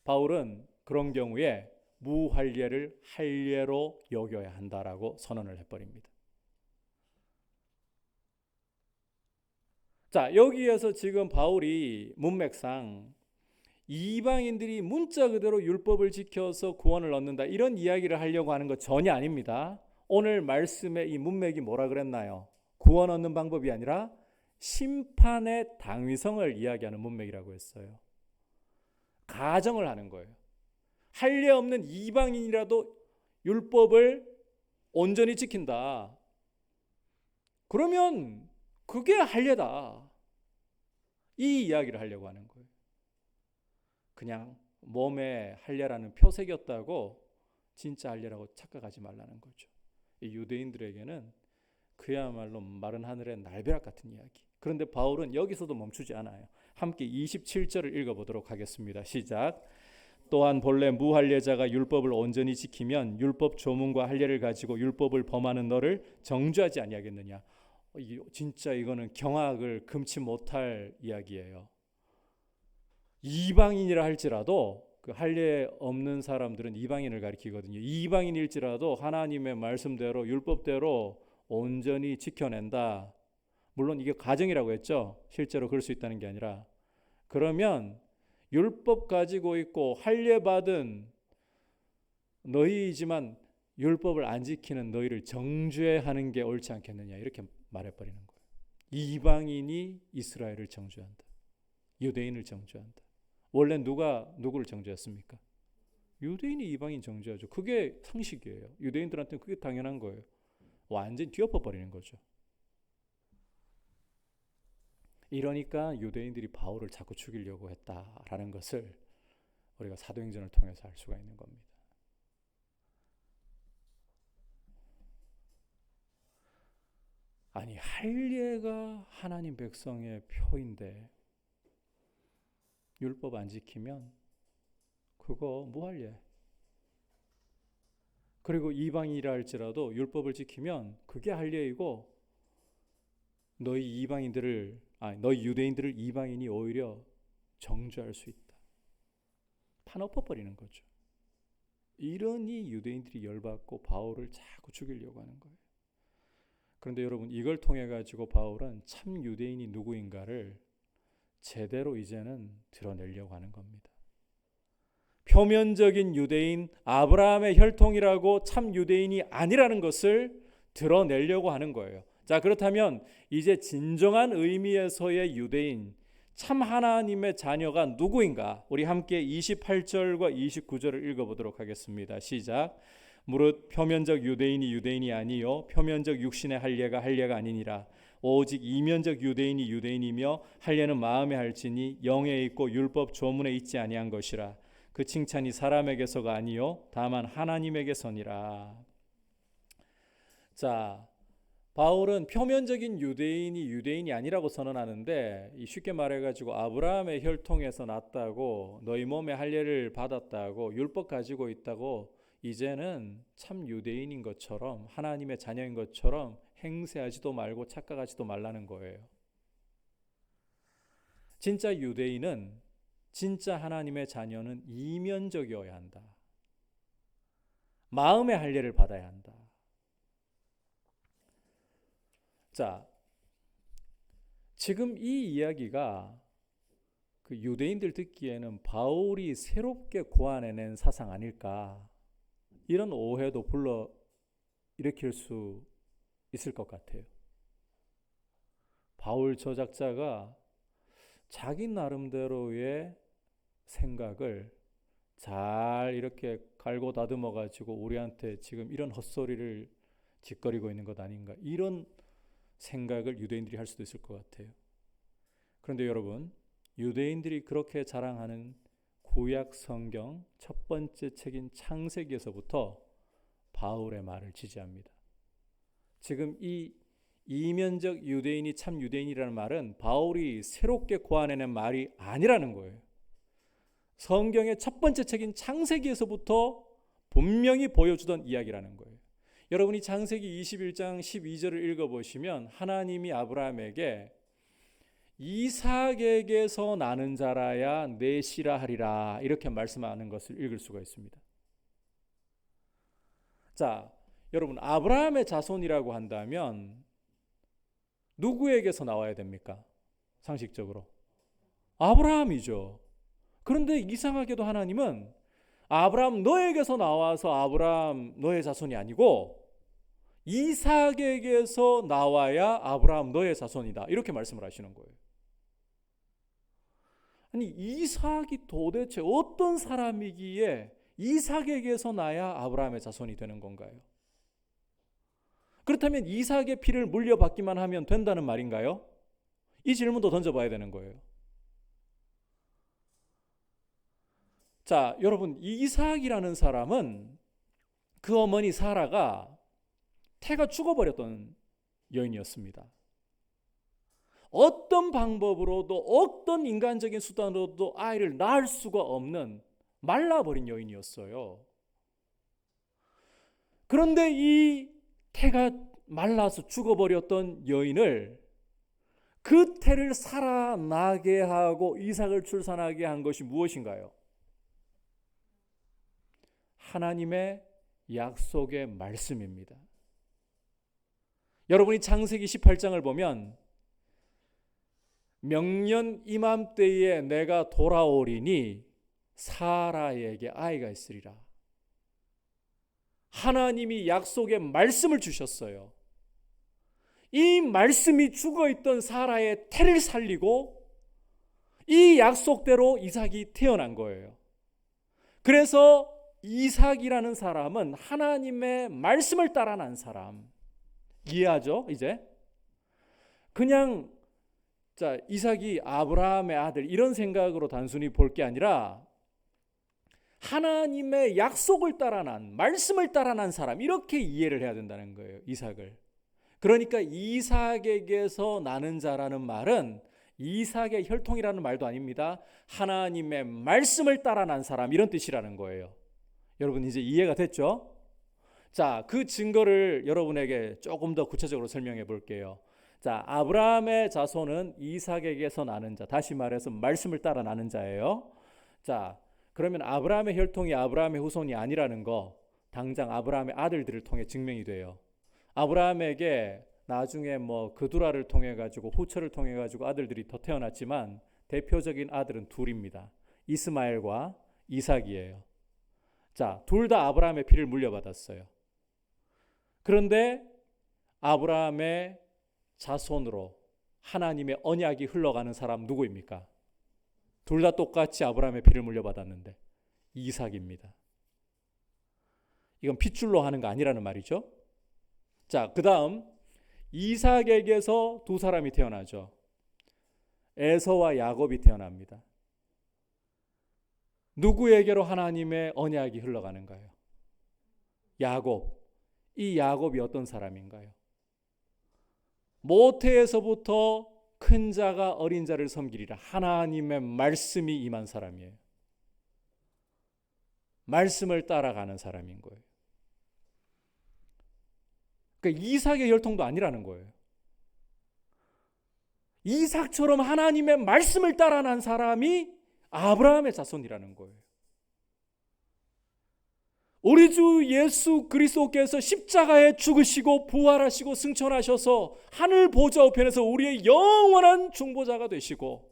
바울은 그런 경우에 무할례를 할례로 여겨야 한다라고 선언을 해버립니다. 자, 여기에서 지금 바울이 문맥상 이방인들이 문자 그대로 율법을 지켜서 구원을 얻는다 이런 이야기를 하려고 하는 것 전혀 아닙니다. 오늘 말씀의 이 문맥이 뭐라 그랬나요? 구원 얻는 방법이 아니라 심판의 당위성을 이야기하는 문맥이라고 했어요. 가정을 하는 거예요. 할례 없는 이방인이라도 율법을 온전히 지킨다. 그러면 그게 할례다. 이 이야기를 하려고 하는 거예요. 그냥 몸에 할례라는 표색이었다고 진짜 할례라고 착각하지 말라는 거죠. 이 유대인들에게는 그야말로 마른 하늘의 날벼락 같은 이야기. 그런데 바울은 여기서도 멈추지 않아요. 함께 27절을 읽어보도록 하겠습니다. 시작. 또한 본래 무할례자가 율법을 온전히 지키면 율법 조문과 할례를 가지고 율법을 범하는 너를 정죄하지 아니하겠느냐. 진짜 이거는 경악을 금치 못할 이야기예요. 이방인이라 할지라도 그 할례 없는 사람들은 이방인을 가리키거든요. 이방인일지라도 하나님의 말씀대로 율법대로 온전히 지켜낸다. 물론 이게 가정이라고 했죠. 실제로 그럴 수 있다는 게 아니라 그러면 율법 가지고 있고 할례 받은 너희이지만 율법을 안 지키는 너희를 정죄하는 게 옳지 않겠느냐 이렇게 말해버리는 거예요. 이방인이 이스라엘을 정죄한다. 유대인을 정죄한다. 원래 누가 누구를 정죄했습니까? 유대인이 이방인 정죄하죠. 그게 상식이에요. 유대인들한테는 그게 당연한 거예요. 완전히 뒤엎어버리는 거죠. 이러니까 유대인들이 바울을 자꾸 죽이려고 했다라는 것을 우리가 사도행전을 통해서 알 수가 있는 겁니다. 아니 할례가 하나님 백성의 표인데 율법 안 지키면 그거 무할례. 그리고 이방인이라 할지라도 율법을 지키면 그게 할례이고 너희 유대인들을 이방인이 오히려 정죄할 수 있다. 판 엎어버리는 거죠. 이러니 유대인들이 열받고 바울을 자꾸 죽이려고 하는 거예요. 그런데 여러분 이걸 통해 가지고 바울은 참 유대인이 누구인가를 제대로 이제는 드러내려고 하는 겁니다. 표면적인 유대인 아브라함의 혈통이라고 참 유대인이 아니라는 것을 드러내려고 하는 거예요. 자, 그렇다면 이제 진정한 의미에서의 유대인, 참 하나님의 자녀가 누구인가? 우리 함께 28절과 29절을 읽어보도록 하겠습니다. 시작. 무릇 표면적 유대인이 유대인이 아니요 표면적 육신의 할례가 할례가 아니니라. 오직 이면적 유대인이 유대인이며 할례는 마음에 할지니 영에 있고 율법 조문에 있지 아니한 것이라. 그 칭찬이 사람에게서가 아니요 다만 하나님에게서니라. 자, 바울은 표면적인 유대인이 유대인이 아니라고 선언하는데 쉽게 말해가지고 아브라함의 혈통에서 났다고 너희 몸에 할례를 받았다고 율법 가지고 있다고 이제는 참 유대인인 것처럼 하나님의 자녀인 것처럼 행세하지도 말고 착각하지도 말라는 거예요. 진짜 유대인은 진짜 하나님의 자녀는 이면적이어야 한다. 마음의 할례를 받아야 한다. 자, 지금 이 이야기가 그 유대인들 듣기에는 바울이 새롭게 고안해낸 사상 아닐까 이런 오해도 불러 일으킬 수 있을 것 같아요. 바울 저작자가 자기 나름대로의 생각을 잘 이렇게 갈고 다듬어 가지고 우리한테 지금 이런 헛소리를 짓거리고 있는 것 아닌가 이런 생각을 유대인들이 할 수도 있을 것 같아요. 그런데 여러분 유대인들이 그렇게 자랑하는 구약 성경 첫 번째 책인 창세기에서부터 바울의 말을 지지합니다. 지금 이 이면적 유대인이 참 유대인이라는 말은 바울이 새롭게 고안해낸 말이 아니라는 거예요. 성경의 첫 번째 책인 창세기에서부터 분명히 보여주던 이야기라는 거예요. 여러분이 창세기 21장 12절을 읽어보시면 하나님이 아브라함에게 이삭에게서 나는 자라야 내 씨라 하리라 이렇게 말씀하는 것을 읽을 수가 있습니다. 자, 여러분 아브라함의 자손이라고 한다면 누구에게서 나와야 됩니까? 상식적으로 아브라함이죠. 그런데 이상하게도 하나님은 아브라함 너에게서 나와서 아브라함 너의 자손이 아니고 이삭에게서 나와야 아브라함 너의 자손이다 이렇게 말씀을 하시는 거예요. 아니 이삭이 도대체 어떤 사람이기에 이삭에게서 나야 아브라함의 자손이 되는 건가요? 그렇다면 이삭의 피를 물려받기만 하면 된다는 말인가요? 이 질문도 던져봐야 되는 거예요. 자, 여러분 이삭이라는 사람은 그 어머니 사라가 태가 죽어버렸던 여인이었습니다. 어떤 방법으로도 어떤 인간적인 수단으로도 아이를 낳을 수가 없는 말라버린 여인이었어요. 그런데 이 태가 말라서 죽어버렸던 여인을 그 태를 살아나게 하고 이삭을 출산하게 한 것이 무엇인가요? 하나님의 약속의 말씀입니다. 여러분이 창세기 18장을 보면 명년 이맘때에 내가 돌아오리니 사라에게 아이가 있으리라. 하나님이 약속의 말씀을 주셨어요. 이 말씀이 죽어있던 사라의 태를 살리고 이 약속대로 이삭이 태어난 거예요. 그래서 이삭이라는 사람은 하나님의 말씀을 따라 난 사람. 이해하죠? 이제 그냥 자 이삭이 아브라함의 아들 이런 생각으로 단순히 볼 게 아니라 하나님의 약속을 따라 난 말씀을 따라 난 사람 이렇게 이해를 해야 된다는 거예요. 이삭을. 그러니까 이삭에게서 나는 자라는 말은 이삭의 혈통이라는 말도 아닙니다. 하나님의 말씀을 따라 난 사람 이런 뜻이라는 거예요. 여러분 이제 이해가 됐죠? 자, 그 증거를 여러분에게 조금 더 구체적으로 설명해 볼게요. 자, 아브라함의 자손은 이삭에게서 나는 자, 다시 말해서 말씀을 따라 나는 자예요. 자, 그러면 아브라함의 혈통이 아브라함의 후손이 아니라는 거 당장 아브라함의 아들들을 통해 증명이 돼요. 아브라함에게 나중에 뭐 그두라를 통해 가지고 후처를 통해 가지고 아들들이 더 태어났지만 대표적인 아들은 둘입니다. 이스마엘과 이삭이에요. 자, 둘 다 아브라함의 피를 물려받았어요. 그런데 아브라함의 자손으로 하나님의 언약이 흘러가는 사람 누구입니까? 둘 다 똑같이 아브라함의 피를 물려받았는데 이삭입니다. 이건 핏줄로 하는 거 아니라는 말이죠. 자, 그 다음 이삭에게서 두 사람이 태어나죠. 에서와 야곱이 태어납니다. 누구에게로 하나님의 언약이 흘러가는가요? 야곱. 이 야곱이 어떤 사람인가요? 모태에서부터 큰 자가 어린 자를 섬기리라. 하나님의 말씀이 임한 사람이에요. 말씀을 따라가는 사람인 거예요. 그러니까 이삭의 혈통도 아니라는 거예요. 이삭처럼 하나님의 말씀을 따라 난 사람이 아브라함의 자손이라는 거예요. 우리 주 예수 그리스도께서 십자가에 죽으시고 부활하시고 승천하셔서 하늘 보좌 우편에서 우리의 영원한 중보자가 되시고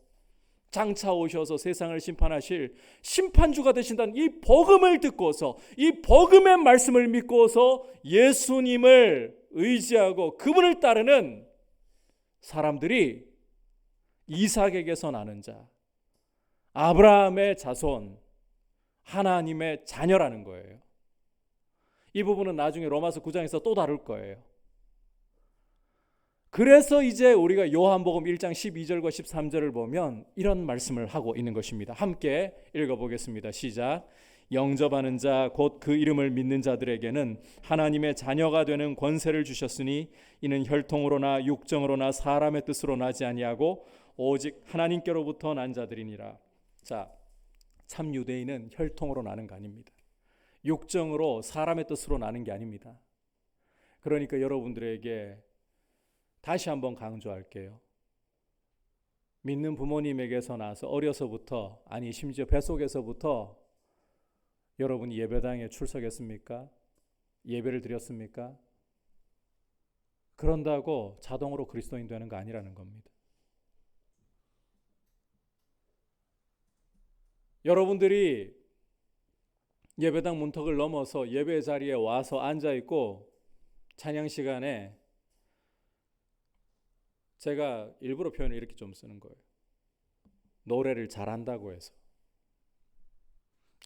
장차 오셔서 세상을 심판하실 심판주가 되신다는 이 복음을 듣고서 이 복음의 말씀을 믿고서 예수님을 의지하고 그분을 따르는 사람들이 이삭에게서 나는 자, 아브라함의 자손, 하나님의 자녀라는 거예요. 이 부분은 나중에 로마서 9장에서 또 다룰 거예요. 그래서 이제 우리가 요한복음 1장 12절과 13절을 보면 이런 말씀을 하고 있는 것입니다. 함께 읽어보겠습니다. 시작. 영접하는 자 곧 그 이름을 믿는 자들에게는 하나님의 자녀가 되는 권세를 주셨으니 이는 혈통으로나 육정으로나 사람의 뜻으로 나지 아니하고 오직 하나님께로부터 난 자들이니라. 자, 참 유대인은 혈통으로 나는 거 아닙니다. 육정으로 사람의 뜻으로 나는 게 아닙니다. 그러니까 여러분들에게 다시 한번 강조할게요. 믿는 부모님에게서 나서 어려서부터, 아니 심지어 뱃속에서부터 여러분이 예배당에 출석했습니까? 예배를 드렸습니까? 그런다고 자동으로 그리스도인 되는 거 아니라는 겁니다. 여러분들이 예배당 문턱을 넘어서 예배 자리에 와서 앉아 있고 찬양 시간에 제가 일부러 표현을 이렇게 좀 쓰는 거예요. 노래를 잘한다고 해서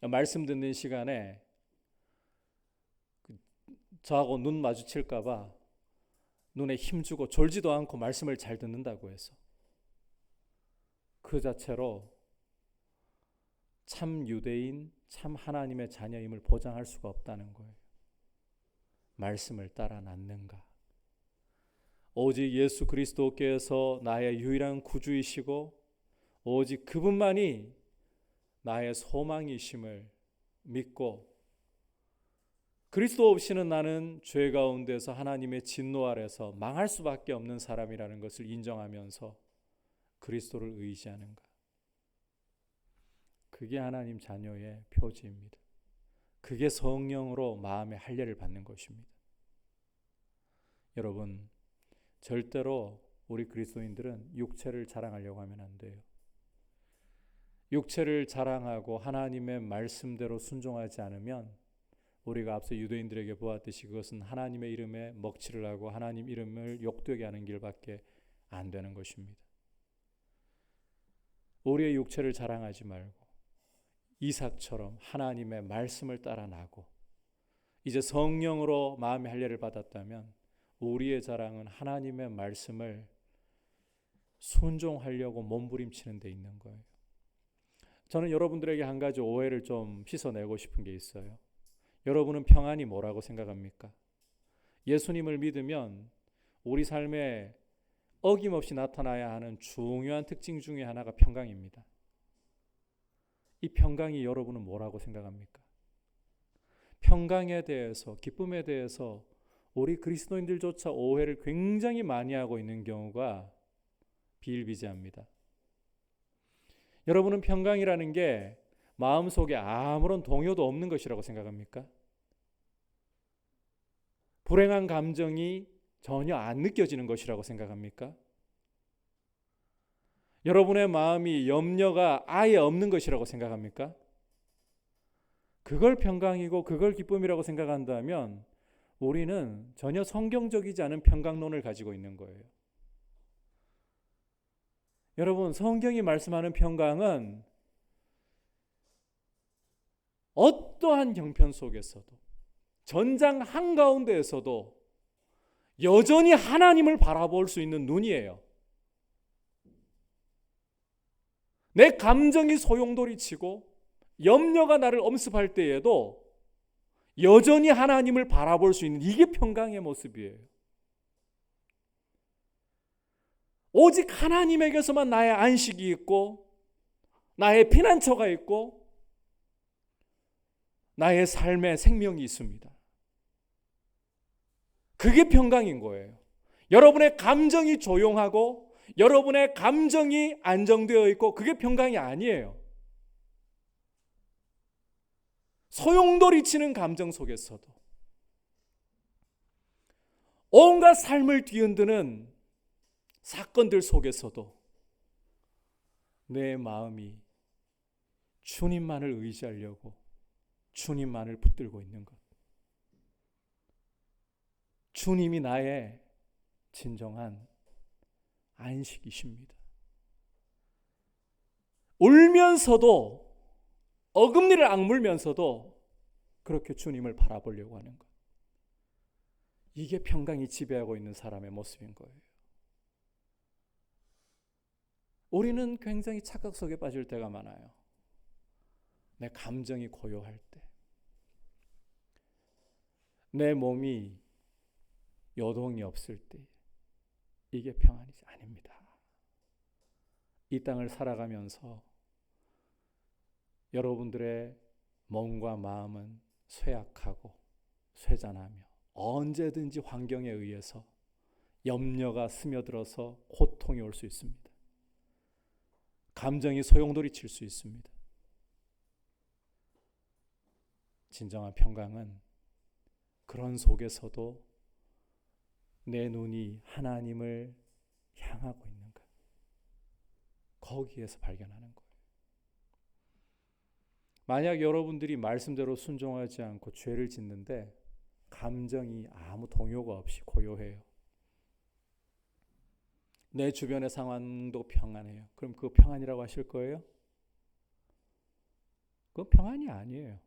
말씀 듣는 시간에 저하고 눈 마주칠까 봐 눈에 힘주고 졸지도 않고 말씀을 잘 듣는다고 해서 그 자체로 참 유대인, 참 하나님의 자녀임을 보장할 수가 없다는 거예요. 말씀을 따라 낳는가? 오직 예수 그리스도께서 나의 유일한 구주이시고 오직 그분만이 나의 소망이심을 믿고 그리스도 없이는 나는 죄 가운데서 하나님의 진노 아래서 망할 수밖에 없는 사람이라는 것을 인정하면서 그리스도를 의지하는가? 그게 하나님 자녀의 표지입니다. 그게 성령으로 마음의 할례를 받는 것입니다. 여러분, 절대로 우리 그리스도인들은 육체를 자랑하려고 하면 안 돼요. 육체를 자랑하고 하나님의 말씀대로 순종하지 않으면 우리가 앞서 유대인들에게 보았듯이 그것은 하나님의 이름에 먹칠을 하고 하나님 이름을 욕되게 하는 길밖에 안 되는 것입니다. 우리의 육체를 자랑하지 말고 이삭처럼 하나님의 말씀을 따라 나고 이제 성령으로 마음의 할례를 받았다면 우리의 자랑은 하나님의 말씀을 순종하려고 몸부림치는 데 있는 거예요. 저는 여러분들에게 한 가지 오해를 좀 씻어내고 싶은 게 있어요. 여러분은 평안이 뭐라고 생각합니까? 예수님을 믿으면 우리 삶에 어김없이 나타나야 하는 중요한 특징 중에 하나가 평강입니다. 이 평강이 여러분은 뭐라고 생각합니까? 평강에 대해서, 기쁨에 대해서 우리 그리스도인들조차 오해를 굉장히 많이 하고 있는 경우가 비일비재합니다. 여러분은 평강이라는 게 마음속에 아무런 동요도 없는 것이라고 생각합니까? 불행한 감정이 전혀 안 느껴지는 것이라고 생각합니까? 여러분의 마음이 염려가 아예 없는 것이라고 생각합니까? 그걸 평강이고 그걸 기쁨이라고 생각한다면 우리는 전혀 성경적이지 않은 평강론을 가지고 있는 거예요. 여러분, 성경이 말씀하는 평강은 어떠한 형편 속에서도 전장 한가운데에서도 여전히 하나님을 바라볼 수 있는 눈이에요. 내 감정이 소용돌이치고 염려가 나를 엄습할 때에도 여전히 하나님을 바라볼 수 있는 이게 평강의 모습이에요. 오직 하나님에게서만 나의 안식이 있고 나의 피난처가 있고 나의 삶의 생명이 있습니다. 그게 평강인 거예요. 여러분의 감정이 조용하고 여러분의 감정이 안정되어 있고 그게 평강이 아니에요. 소용돌이치는 감정 속에서도 온갖 삶을 뒤흔드는 사건들 속에서도 내 마음이 주님만을 의지하려고 주님만을 붙들고 있는 것. 주님이 나의 진정한 안식이십니다. 울면서도 어금니를 악물면서도 그렇게 주님을 바라보려고 하는 것. 이게 평강이 지배하고 있는 사람의 모습인 거예요. 우리는 굉장히 착각 속에 빠질 때가 많아요. 내 감정이 고요할 때, 내 몸이 요동이 없을 때, 이게 평안이지 아닙니다. 이 땅을 살아가면서 여러분들의 몸과 마음은 쇠약하고 쇠잔하며 언제든지 환경에 의해서 염려가 스며들어서 고통이 올 수 있습니다. 감정이 소용돌이칠 수 있습니다. 진정한 평강은 그런 속에서도 내 눈이 하나님을 향하고 있는가, 거기에서 발견하는 거예요. 만약 여러분들이 말씀대로 순종하지 않고 죄를 짓는데 감정이 아무 동요가 없이 고요해요. 내 주변의 상황도 평안해요. 그럼 그거 평안이라고 하실 거예요? 그건 평안이 아니에요.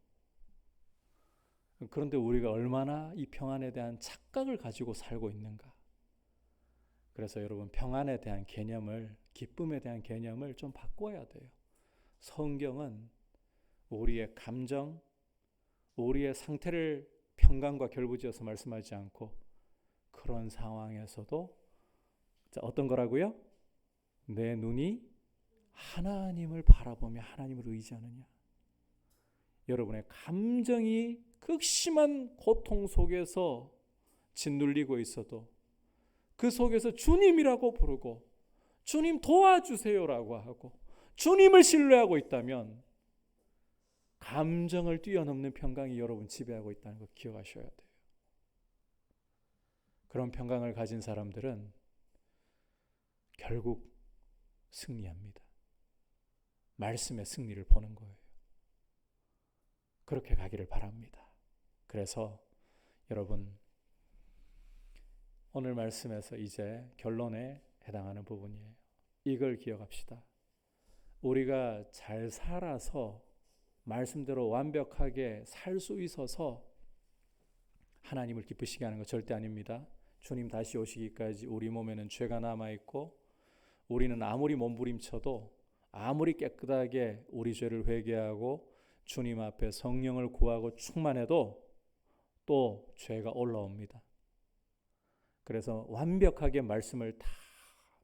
그런데 우리가 얼마나 이 평안에 대한 착각을 가지고 살고 있는가. 그래서 여러분, 평안에 대한 개념을, 기쁨에 대한 개념을 좀 바꿔야 돼요. 성경은 우리의 감정, 우리의 상태를 평강과 결부지어서 말씀하지 않고 그런 상황에서도 어떤 거라고요? 내 눈이 하나님을 바라보며 하나님을 의지하느냐. 여러분의 감정이 극심한 고통 속에서 짓눌리고 있어도 그 속에서 주님이라고 부르고 주님 도와주세요라고 하고 주님을 신뢰하고 있다면 감정을 뛰어넘는 평강이 여러분 지배하고 있다는 거 기억하셔야 돼요. 그런 평강을 가진 사람들은 결국 승리합니다. 말씀의 승리를 보는 거예요. 그렇게 가기를 바랍니다. 그래서 여러분, 오늘 말씀에서 이제 결론에 해당하는 부분이에요. 이걸 기억합시다. 우리가 잘 살아서 말씀대로 완벽하게 살 수 있어서 하나님을 기쁘시게 하는 거 절대 아닙니다. 주님 다시 오시기까지 우리 몸에는 죄가 남아있고 우리는 아무리 몸부림쳐도 아무리 깨끗하게 우리 죄를 회개하고 주님 앞에 성령을 구하고 충만해도 또 죄가 올라옵니다. 그래서 완벽하게 말씀을 다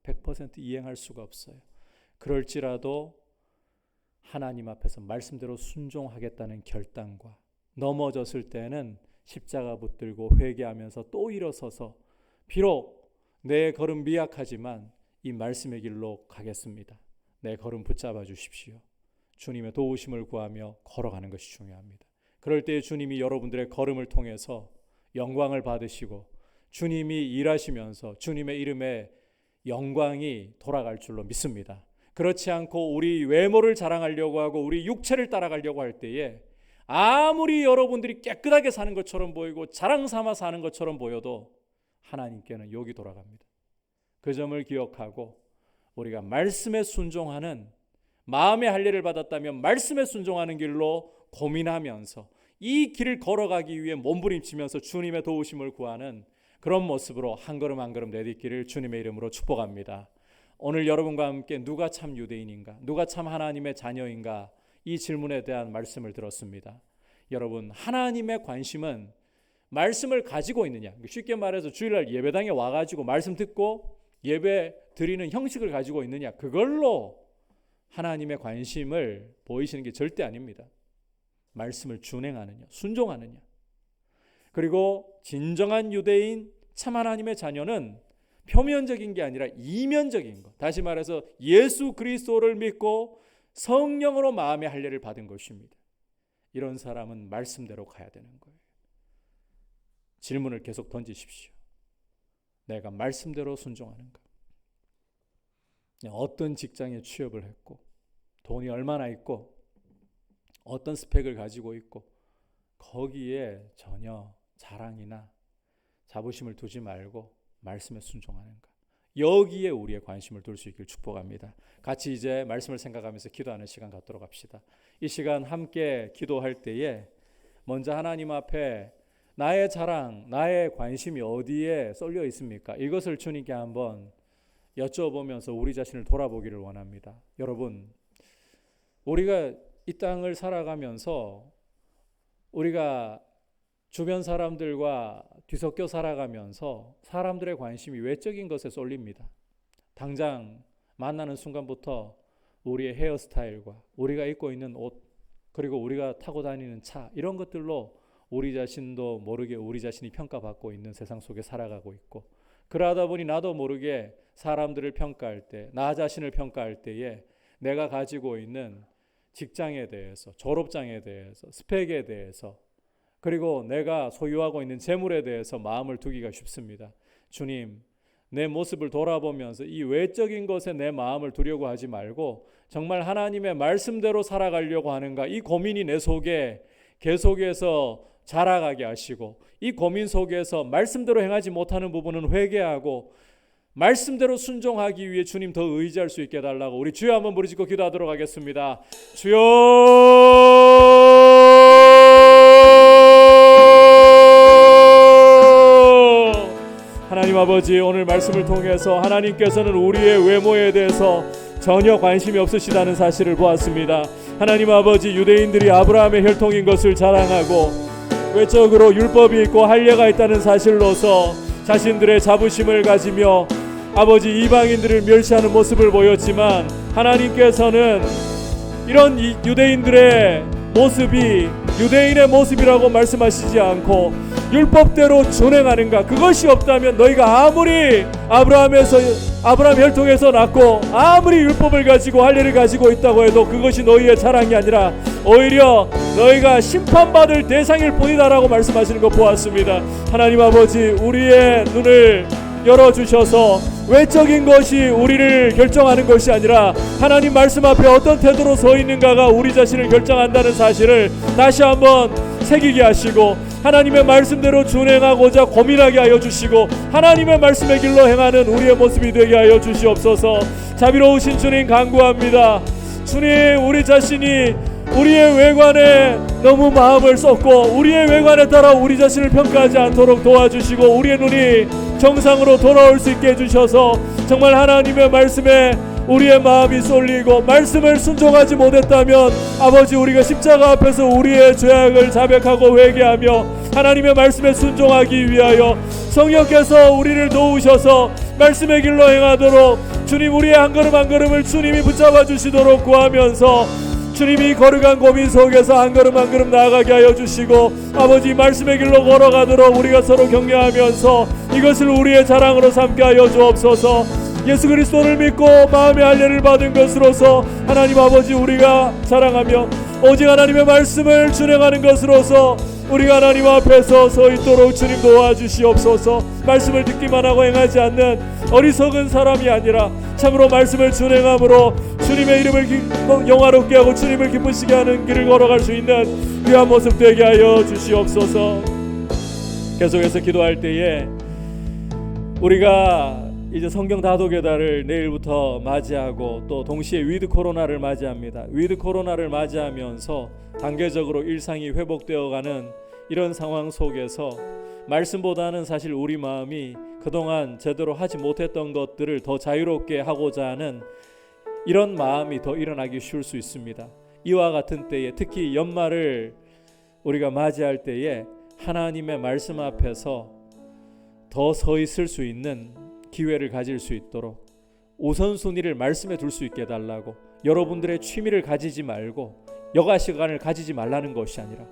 100% 이행할 수가 없어요. 그럴지라도 하나님 앞에서 말씀대로 순종하겠다는 결단과 넘어졌을 때는 십자가 붙들고 회개하면서 또 일어서서 비록 내 걸음 미약하지만 이 말씀의 길로 가겠습니다. 내 걸음 붙잡아 주십시오. 주님의 도우심을 구하며 걸어가는 것이 중요합니다. 그럴 때 주님이 여러분들의 걸음을 통해서 영광을 받으시고 주님이 일하시면서 주님의 이름에 영광이 돌아갈 줄로 믿습니다. 그렇지 않고 우리 외모를 자랑하려고 하고 우리 육체를 따라가려고 할 때에 아무리 여러분들이 깨끗하게 사는 것처럼 보이고 자랑 삼아 사는 것처럼 보여도 하나님께는 욕이 돌아갑니다. 그 점을 기억하고 우리가 말씀에 순종하는, 마음의 할례를 받았다면 말씀에 순종하는 길로 고민하면서 이 길을 걸어가기 위해 몸부림치면서 주님의 도우심을 구하는 그런 모습으로 한 걸음 한 걸음 내딛기를 주님의 이름으로 축복합니다. 오늘 여러분과 함께 누가 참 유대인인가, 누가 참 하나님의 자녀인가, 이 질문에 대한 말씀을 들었습니다. 여러분, 하나님의 관심은 말씀을 가지고 있느냐, 쉽게 말해서 주일날 예배당에 와가지고 말씀 듣고 예배 드리는 형식을 가지고 있느냐, 그걸로 하나님의 관심을 보이시는 게 절대 아닙니다. 말씀을 준행하느냐, 순종하느냐. 그리고 진정한 유대인, 참 하나님의 자녀는 표면적인 게 아니라 이면적인 것, 다시 말해서 예수 그리스도를 믿고 성령으로 마음의 할례를 받은 것입니다. 이런 사람은 말씀대로 가야 되는 거예요. 질문을 계속 던지십시오. 내가 말씀대로 순종하는가? 어떤 직장에 취업을 했고 돈이 얼마나 있고 어떤 스펙을 가지고 있고 거기에 전혀 자랑이나 자부심을 두지 말고 말씀에 순종하는가? 여기에 우리의 관심을 둘 수 있길 축복합니다. 같이 이제 말씀을 생각하면서 기도하는 시간 갖도록 합시다. 이 시간 함께 기도할 때에 먼저 하나님 앞에 나의 자랑, 나의 관심이 어디에 쏠려 있습니까? 이것을 주님께 한번 여쭤보면서 우리 자신을 돌아보기를 원합니다. 여러분, 우리가 이 땅을 살아가면서 우리가 주변 사람들과 뒤섞여 살아가면서 사람들의 관심이 외적인 것에 쏠립니다. 당장 만나는 순간부터 우리의 헤어스타일과 우리가 입고 있는 옷, 그리고 우리가 타고 다니는 차, 이런 것들로 우리 자신도 모르게 우리 자신이 평가받고 있는 세상 속에 살아가고 있고, 그러다 보니 나도 모르게 사람들을 평가할 때, 나 자신을 평가할 때에 내가 가지고 있는 직장에 대해서, 졸업장에 대해서, 스펙에 대해서, 그리고 내가 소유하고 있는 재물에 대해서 마음을 두기가 쉽습니다. 주님, 내 모습을 돌아보면서 이 외적인 것에 내 마음을 두려고 하지 말고 정말 하나님의 말씀대로 살아가려고 하는가, 이 고민이 내 속에 계속해서 자라가게 하시고, 이 고민 속에서 말씀대로 행하지 못하는 부분은 회개하고 말씀대로 순종하기 위해 주님 더 의지할 수 있게 해달라고 우리 주여 한번 부르짖고 기도하도록 하겠습니다. 주여, 하나님 아버지, 오늘 말씀을 통해서 하나님께서는 우리의 외모에 대해서 전혀 관심이 없으시다는 사실을 보았습니다. 하나님 아버지, 유대인들이 아브라함의 혈통인 것을 자랑하고 외적으로 율법이 있고 할례가 있다는 사실로서 자신들의 자부심을 가지며 아버지 이방인들을 멸시하는 모습을 보였지만, 하나님께서는 이런 유대인들의 모습이 유대인의 모습이라고 말씀하시지 않고 율법대로 준행하는가, 그것이 없다면 너희가 아무리 아브라함 혈통에서 났고 아무리 율법을 가지고 할례를 가지고 있다고 해도 그것이 너희의 자랑이 아니라 오히려 너희가 심판받을 대상일 뿐이다라고 말씀하시는 것 보았습니다. 하나님 아버지, 우리의 눈을 열어주셔서 외적인 것이 우리를 결정하는 것이 아니라 하나님 말씀 앞에 어떤 태도로 서 있는가가 우리 자신을 결정한다는 사실을 다시 한번 새기게 하시고, 하나님의 말씀대로 준행하고자 고민하게 하여 주시고, 하나님의 말씀의 길로 행하는 우리의 모습이 되게 하여 주시옵소서. 자비로우신 주님 간구합니다. 주님, 우리 자신이 우리의 외관에 너무 마음을 쏟고 우리의 외관에 따라 우리 자신을 평가하지 않도록 도와주시고, 우리의 눈이 정상으로 돌아올 수 있게 해주셔서 정말 하나님의 말씀에 우리의 마음이 쏠리고 말씀을 순종하지 못했다면 아버지, 우리가 십자가 앞에서 우리의 죄악을 자백하고 회개하며 하나님의 말씀에 순종하기 위하여 성령께서 우리를 도우셔서 말씀의 길로 행하도록 주님, 우리의 한 걸음 한 걸음을 주님이 붙잡아 주시도록 구하면서 주님이 거룩한 고민 속에서 한 걸음 한 걸음 나아가게 하여 주시고, 아버지 말씀의 길로 걸어가도록 우리가 서로 격려하면서 이것을 우리의 자랑으로 삼게 하여 주옵소서. 예수 그리스도를 믿고 마음의 할례를 받은 것으로서 하나님 아버지, 우리가 자랑하며 오직 하나님의 말씀을 준행하는 것으로서 우리가 하나님 앞에서 서 있도록 주님 도와주시옵소서. 말씀을 듣기만 하고 행하지 않는 어리석은 사람이 아니라 참으로 말씀을 준행함으로 주님의 이름을 영화롭게 하고 주님을 기쁘시게 하는 길을 걸어갈 수 있는 귀한 모습 되게 하여 주시옵소서. 계속해서 기도할 때에 우리가 이제 성경 다독의 달을 내일부터 맞이하고 또 동시에 위드 코로나를 맞이합니다. 위드 코로나를 맞이하면서 단계적으로 일상이 회복되어가는 이런 상황 속에서 말씀보다는 사실 우리 마음이 그동안 제대로 하지 못했던 것들을 더 자유롭게 하고자 하는 이런 마음이 더 일어나기 쉬울 수 있습니다. 이와 같은 때에, 특히 연말을 우리가 맞이할 때에 하나님의 말씀 앞에서 더 서 있을 수 있는 기회를 가질 수 있도록 우선순위를 말씀에 둘 수 있게 해달라고, 여러분들의 취미를 가지지 말고 여가 시간을 가지지 말라는 것이 아니라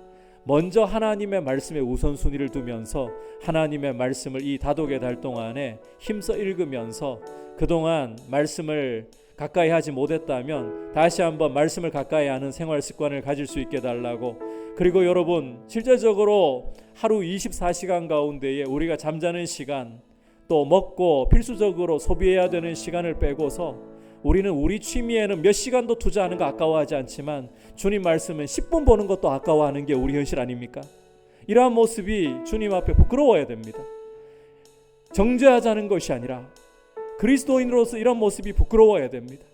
먼저 하나님의 말씀에 우선순위를 두면서 하나님의 말씀을 이 다독의 달 동안에 힘써 읽으면서 그동안 말씀을 가까이 하지 못했다면 다시 한번 말씀을 가까이 하는 생활 습관을 가질 수 있게 해달라고. 그리고 여러분, 실제적으로 하루 24시간 가운데에 우리가 잠자는 시간, 또 먹고 필수적으로 소비해야 되는 시간을 빼고서 우리는 우리 취미에는 몇 시간도 투자하는 거 아까워하지 않지만 주님 말씀은 10분 보는 것도 아까워하는 게 우리 현실 아닙니까? 이러한 모습이 주님 앞에 부끄러워야 됩니다. 정죄하자는 것이 아니라 그리스도인으로서 이런 모습이 부끄러워야 됩니다.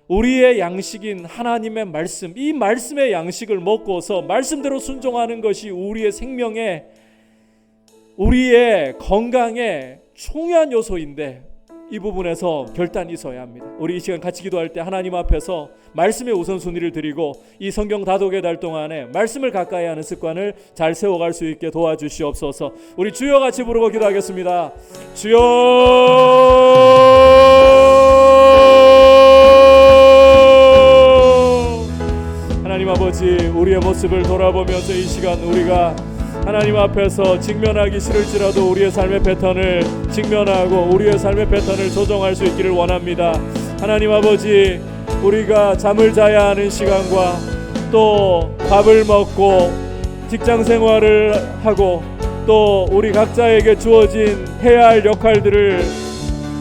우리의 양식인 하나님의 말씀, 이 말씀의 양식을 먹고서 말씀대로 순종하는 것이 우리의 생명에, 우리의 건강에 중요한 요소인데 이 부분에서 결단이 있어야 합니다. 우리 이 시간 같이 기도할 때 하나님 앞에서 말씀의 우선순위를 드리고 이 성경 다독의 달 동안에 말씀을 가까이 하는 습관을 잘 세워갈 수 있게 도와주시옵소서. 우리 주여 같이 부르고 기도하겠습니다. 주여 하나님 아버지, 우리의 모습을 돌아보면서 이 시간 우리가 하나님 앞에서 직면하기 싫을지라도 우리의 삶의 패턴을 직면하고 우리의 삶의 패턴을 조정할 수 있기를 원합니다. 하나님 아버지, 우리가 잠을 자야 하는 시간과 또 밥을 먹고 직장 생활을 하고 또 우리 각자에게 주어진 해야 할 역할들을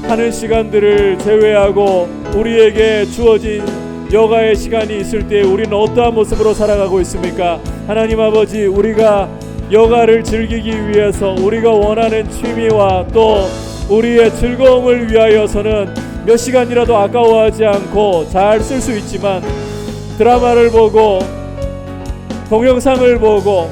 하는 시간들을 제외하고 우리에게 주어진 여가의 시간이 있을 때 우리는 어떠한 모습으로 살아가고 있습니까? 하나님 아버지, 우리가 여가를 즐기기 위해서 우리가 원하는 취미와 또 우리의 즐거움을 위하여서는 몇 시간이라도 아까워하지 않고 잘 쓸 수 있지만 드라마를 보고 동영상을 보고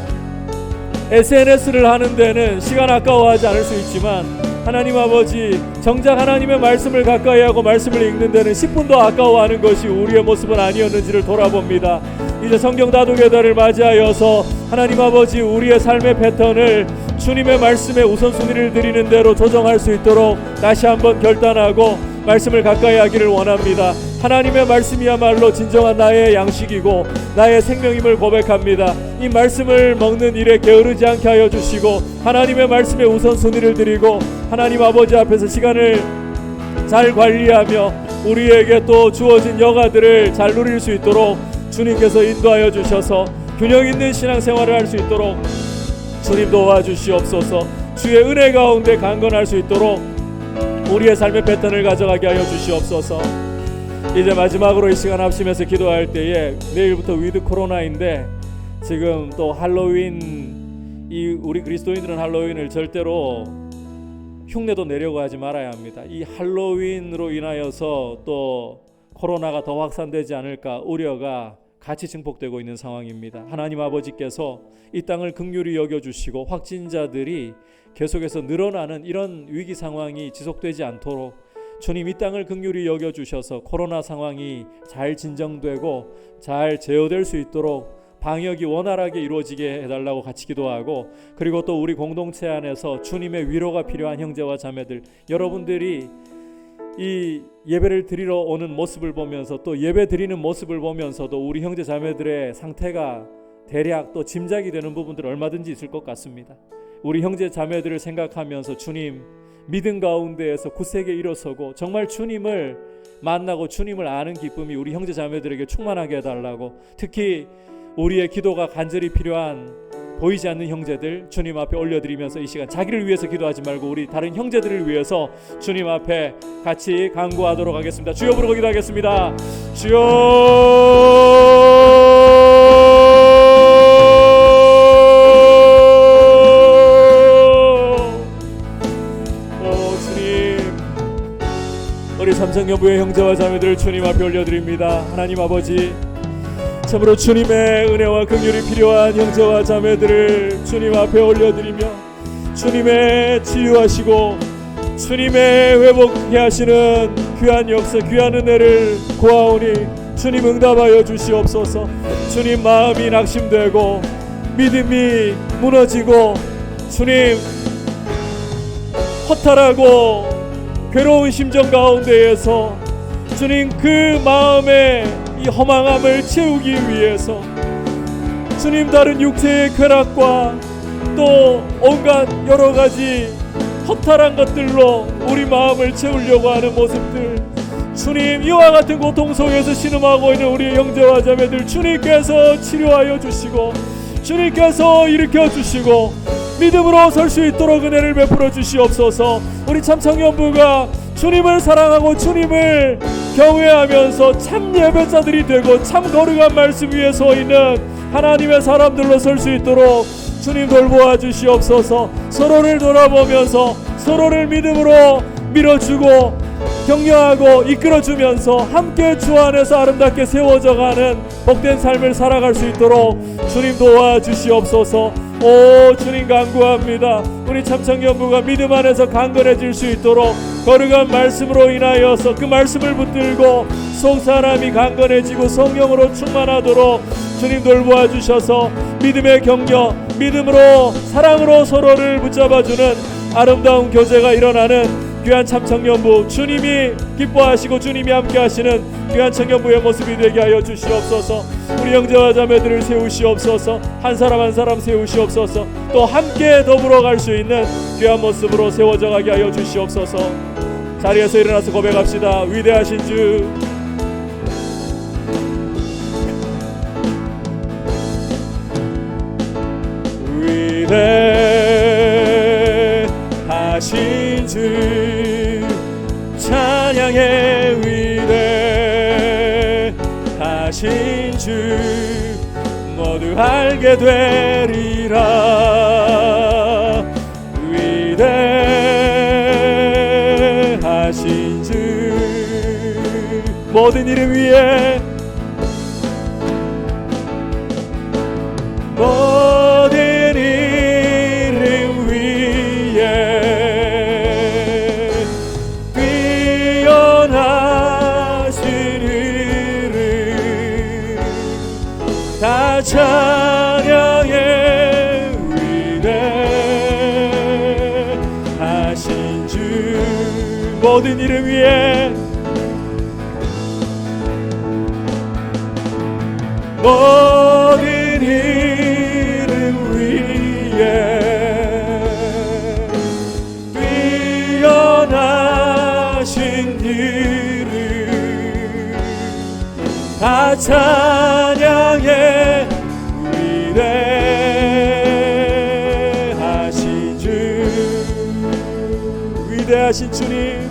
SNS를 하는 데는 시간 아까워하지 않을 수 있지만 하나님 아버지, 정작 하나님의 말씀을 가까이 하고 말씀을 읽는 데는 10분도 아까워하는 것이 우리의 모습은 아니었는지를 돌아봅니다. 이제 성경 다독의 달을 맞이하여서 하나님 아버지, 우리의 삶의 패턴을 주님의 말씀에 우선순위를 드리는 대로 조정할 수 있도록 다시 한번 결단하고 말씀을 가까이 하기를 원합니다. 하나님의 말씀이야말로 진정한 나의 양식이고 나의 생명임을 고백합니다. 이 말씀을 먹는 일에 게으르지 않게 하여 주시고 하나님의 말씀에 우선순위를 드리고 하나님 아버지 앞에서 시간을 잘 관리하며 우리에게 또 주어진 여가들을 잘 누릴 수 있도록 주님께서 인도하여 주셔서 균형 있는 신앙생활을 할 수 있도록 주님 도와주시옵소서. 주의 은혜 가운데 강건할 수 있도록 우리의 삶의 패턴을 가져가게 하여 주시옵소서. 이제 마지막으로 이 시간 합심해서 기도할 때에 내일부터 위드 코로나인데 지금 또 할로윈, 우리 그리스도인들은 할로윈을 절대로 흉내도 내려고 하지 말아야 합니다. 이 할로윈으로 인하여서 또 코로나가 더 확산되지 않을까 우려가 같이 증폭되고 있는 상황입니다. 하나님 아버지께서 이 땅을 긍휼히 여겨주시고 확진자들이 계속해서 늘어나는 이런 위기 상황이 지속되지 않도록 주님 이 땅을 긍휼히 여겨주셔서 코로나 상황이 잘 진정되고 잘 제어될 수 있도록 방역이 원활하게 이루어지게 해달라고 같이 기도하고, 그리고 또 우리 공동체 안에서 주님의 위로가 필요한 형제와 자매들, 여러분들이 이 예배를 드리러 오는 모습을 보면서 또 예배 드리는 모습을 보면서도 우리 형제 자매들의 상태가 대략 또 짐작이 되는 부분들 얼마든지 있을 것 같습니다. 우리 형제 자매들을 생각하면서 주님 믿음 가운데에서 굳세게 일어서고 정말 주님을 만나고 주님을 아는 기쁨이 우리 형제 자매들에게 충만하게 해달라고, 특히 우리의 기도가 간절히 필요한 보이지 않는 형제들 주님 앞에 올려드리면서 이 시간 자기를 위해서 기도하지 말고 우리 다른 형제들을 위해서 주님 앞에 같이 간구하도록 하겠습니다. 주여 부르고 기도하겠습니다. 주여. 우리 삼성연부의 형제와 자매들을 주님 앞에 올려드립니다. 하나님 아버지, 참으로 주님의 은혜와 긍휼이 필요한 형제와 자매들을 주님 앞에 올려드리며 주님의 치유하시고 주님의 회복해 하시는 귀한 역사, 귀한 은혜를 구하오니 주님 응답하여 주시옵소서. 주님 마음이 낙심되고 믿음이 무너지고 주님 허탈하고 괴로운 심정 가운데에서 주님 그 마음의 이 허망함을 채우기 위해서 주님 다른 육체의 쾌락과 또 온갖 여러 가지 허탈한 것들로 우리 마음을 채우려고 하는 모습들, 주님 이와 같은 고통 속에서 신음하고 있는 우리 형제와 자매들 주님께서 치료하여 주시고 주님께서 일으켜 주시고 믿음으로 설 수 있도록 은혜를 베풀어 주시옵소서. 우리 참 청년부가 주님을 사랑하고 주님을 경외하면서 참 예배자들이 되고 참 거룩한 말씀 위에 서 있는 하나님의 사람들로 설 수 있도록 주님 돌보아 주시옵소서. 서로를 돌아보면서 서로를 믿음으로 밀어주고 격려하고 이끌어주면서 함께 주 안에서 아름답게 세워져가는 복된 삶을 살아갈 수 있도록 주님 도와주시옵소서. 오 주님 간구합니다. 우리 참청연부가 믿음 안에서 강건해질 수 있도록 거룩한 말씀으로 인하여서 그 말씀을 붙들고 속 사람이 강건해지고 성령으로 충만하도록 주님 돌보아 주셔서 믿음의 격려, 믿음으로 사랑으로 서로를 붙잡아주는 아름다운 교제가 일어나는 귀한 참청년부, 주님이 기뻐하시고 주님이 함께하시는 귀한 청년부의 모습이 되게 하여 주시옵소서. 우리 형제와 자매들을 세우시옵소서. 한 사람 한 사람 세우시옵소서. 또 함께 더불어 갈 수 있는 귀한 모습으로 세워져 가게 하여 주시옵소서. 자리에서 일어나서 고백합시다. 위대하신 주, 위대하신 주, 찬양의 위대하신 주, 모두 알게 되리라. 위대하신 주, 모든 이름 위에, 모든 이름 위에 뛰어나신 이름 다 찬양의 위대하신 주, 모든 이름 위에, 모든 이름 위에 뛰어나신 이름 다 찬양의 위대하신 주, 위대하신 주님,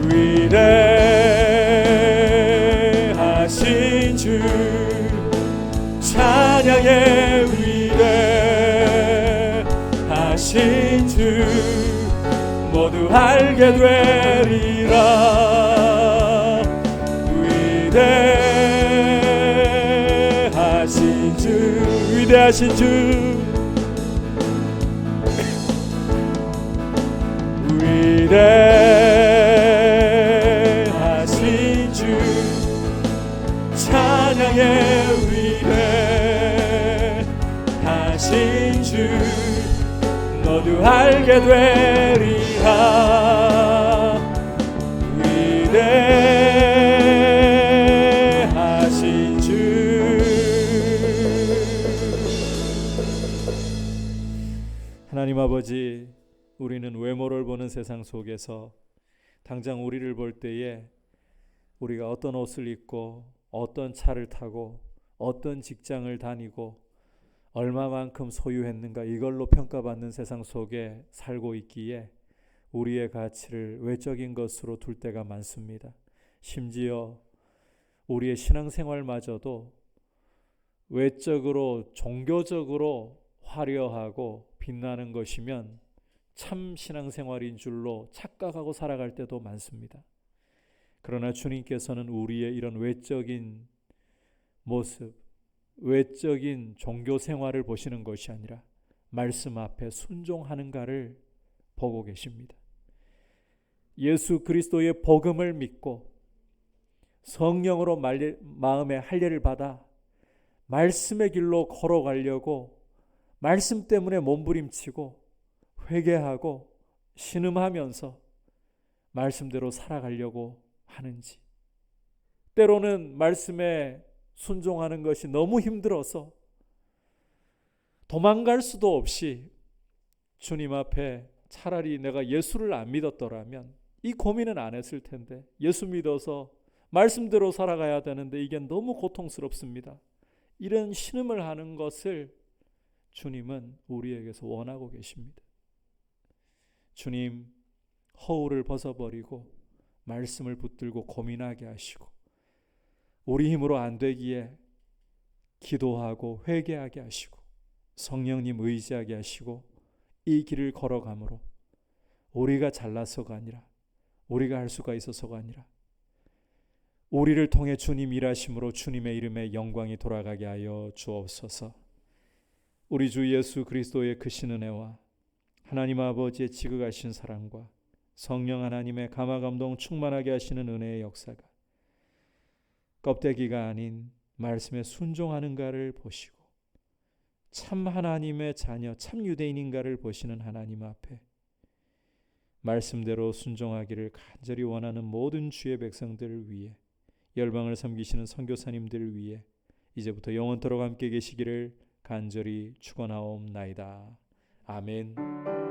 위대하신 주, 찬양의 위대하신 주, 모두 알게 되리라. 위대하신 주, 위대하신 주, 위대하신 주, 찬양의 위대하신 주, 모두 알게 되리라. 위대하신 주. 하나님 아버지, 우리는 외모를 보는 세상 속에서 당장 우리를 볼 때에 우리가 어떤 옷을 입고 어떤 차를 타고 어떤 직장을 다니고 얼마만큼 소유했는가, 이걸로 평가받는 세상 속에 살고 있기에 우리의 가치를 외적인 것으로 둘 때가 많습니다. 심지어 우리의 신앙생활마저도 외적으로 종교적으로 화려하고 빛나는 것이면 참 신앙생활인 줄로 착각하고 살아갈 때도 많습니다. 그러나 주님께서는 우리의 이런 외적인 모습, 외적인 종교생활을 보시는 것이 아니라 말씀 앞에 순종하는가를 보고 계십니다. 예수 그리스도의 복음을 믿고 성령으로 마음의 할례를 받아 말씀의 길로 걸어가려고 말씀 때문에 몸부림치고 회개하고 신음하면서 말씀대로 살아가려고 하는지, 때로는 말씀에 순종하는 것이 너무 힘들어서 도망갈 수도 없이 주님 앞에 차라리 내가 예수를 안 믿었더라면 이 고민은 안 했을 텐데, 예수 믿어서 말씀대로 살아가야 되는데 이게 너무 고통스럽습니다. 이런 신음을 하는 것을 주님은 우리에게서 원하고 계십니다. 주님, 허울을 벗어버리고 말씀을 붙들고 고민하게 하시고 우리 힘으로 안 되기에 기도하고 회개하게 하시고 성령님 의지하게 하시고 이 길을 걸어가므로 우리가 잘나서가 아니라, 우리가 할 수가 있어서가 아니라 우리를 통해 주님 일하심으로 주님의 이름에 영광이 돌아가게 하여 주옵소서. 우리 주 예수 그리스도의 크신 은혜와 하나님 아버지의 지극하신 사랑과 성령 하나님의 감화감동 충만하게 하시는 은혜의 역사가 껍데기가 아닌 말씀에 순종하는가를 보시고 참 하나님의 자녀, 참 유대인인가를 보시는 하나님 앞에 말씀대로 순종하기를 간절히 원하는 모든 주의 백성들을 위해, 열방을 섬기시는 선교사님들을 위해 이제부터 영원토록 함께 계시기를 간절히 축원하옵나이다. 아멘.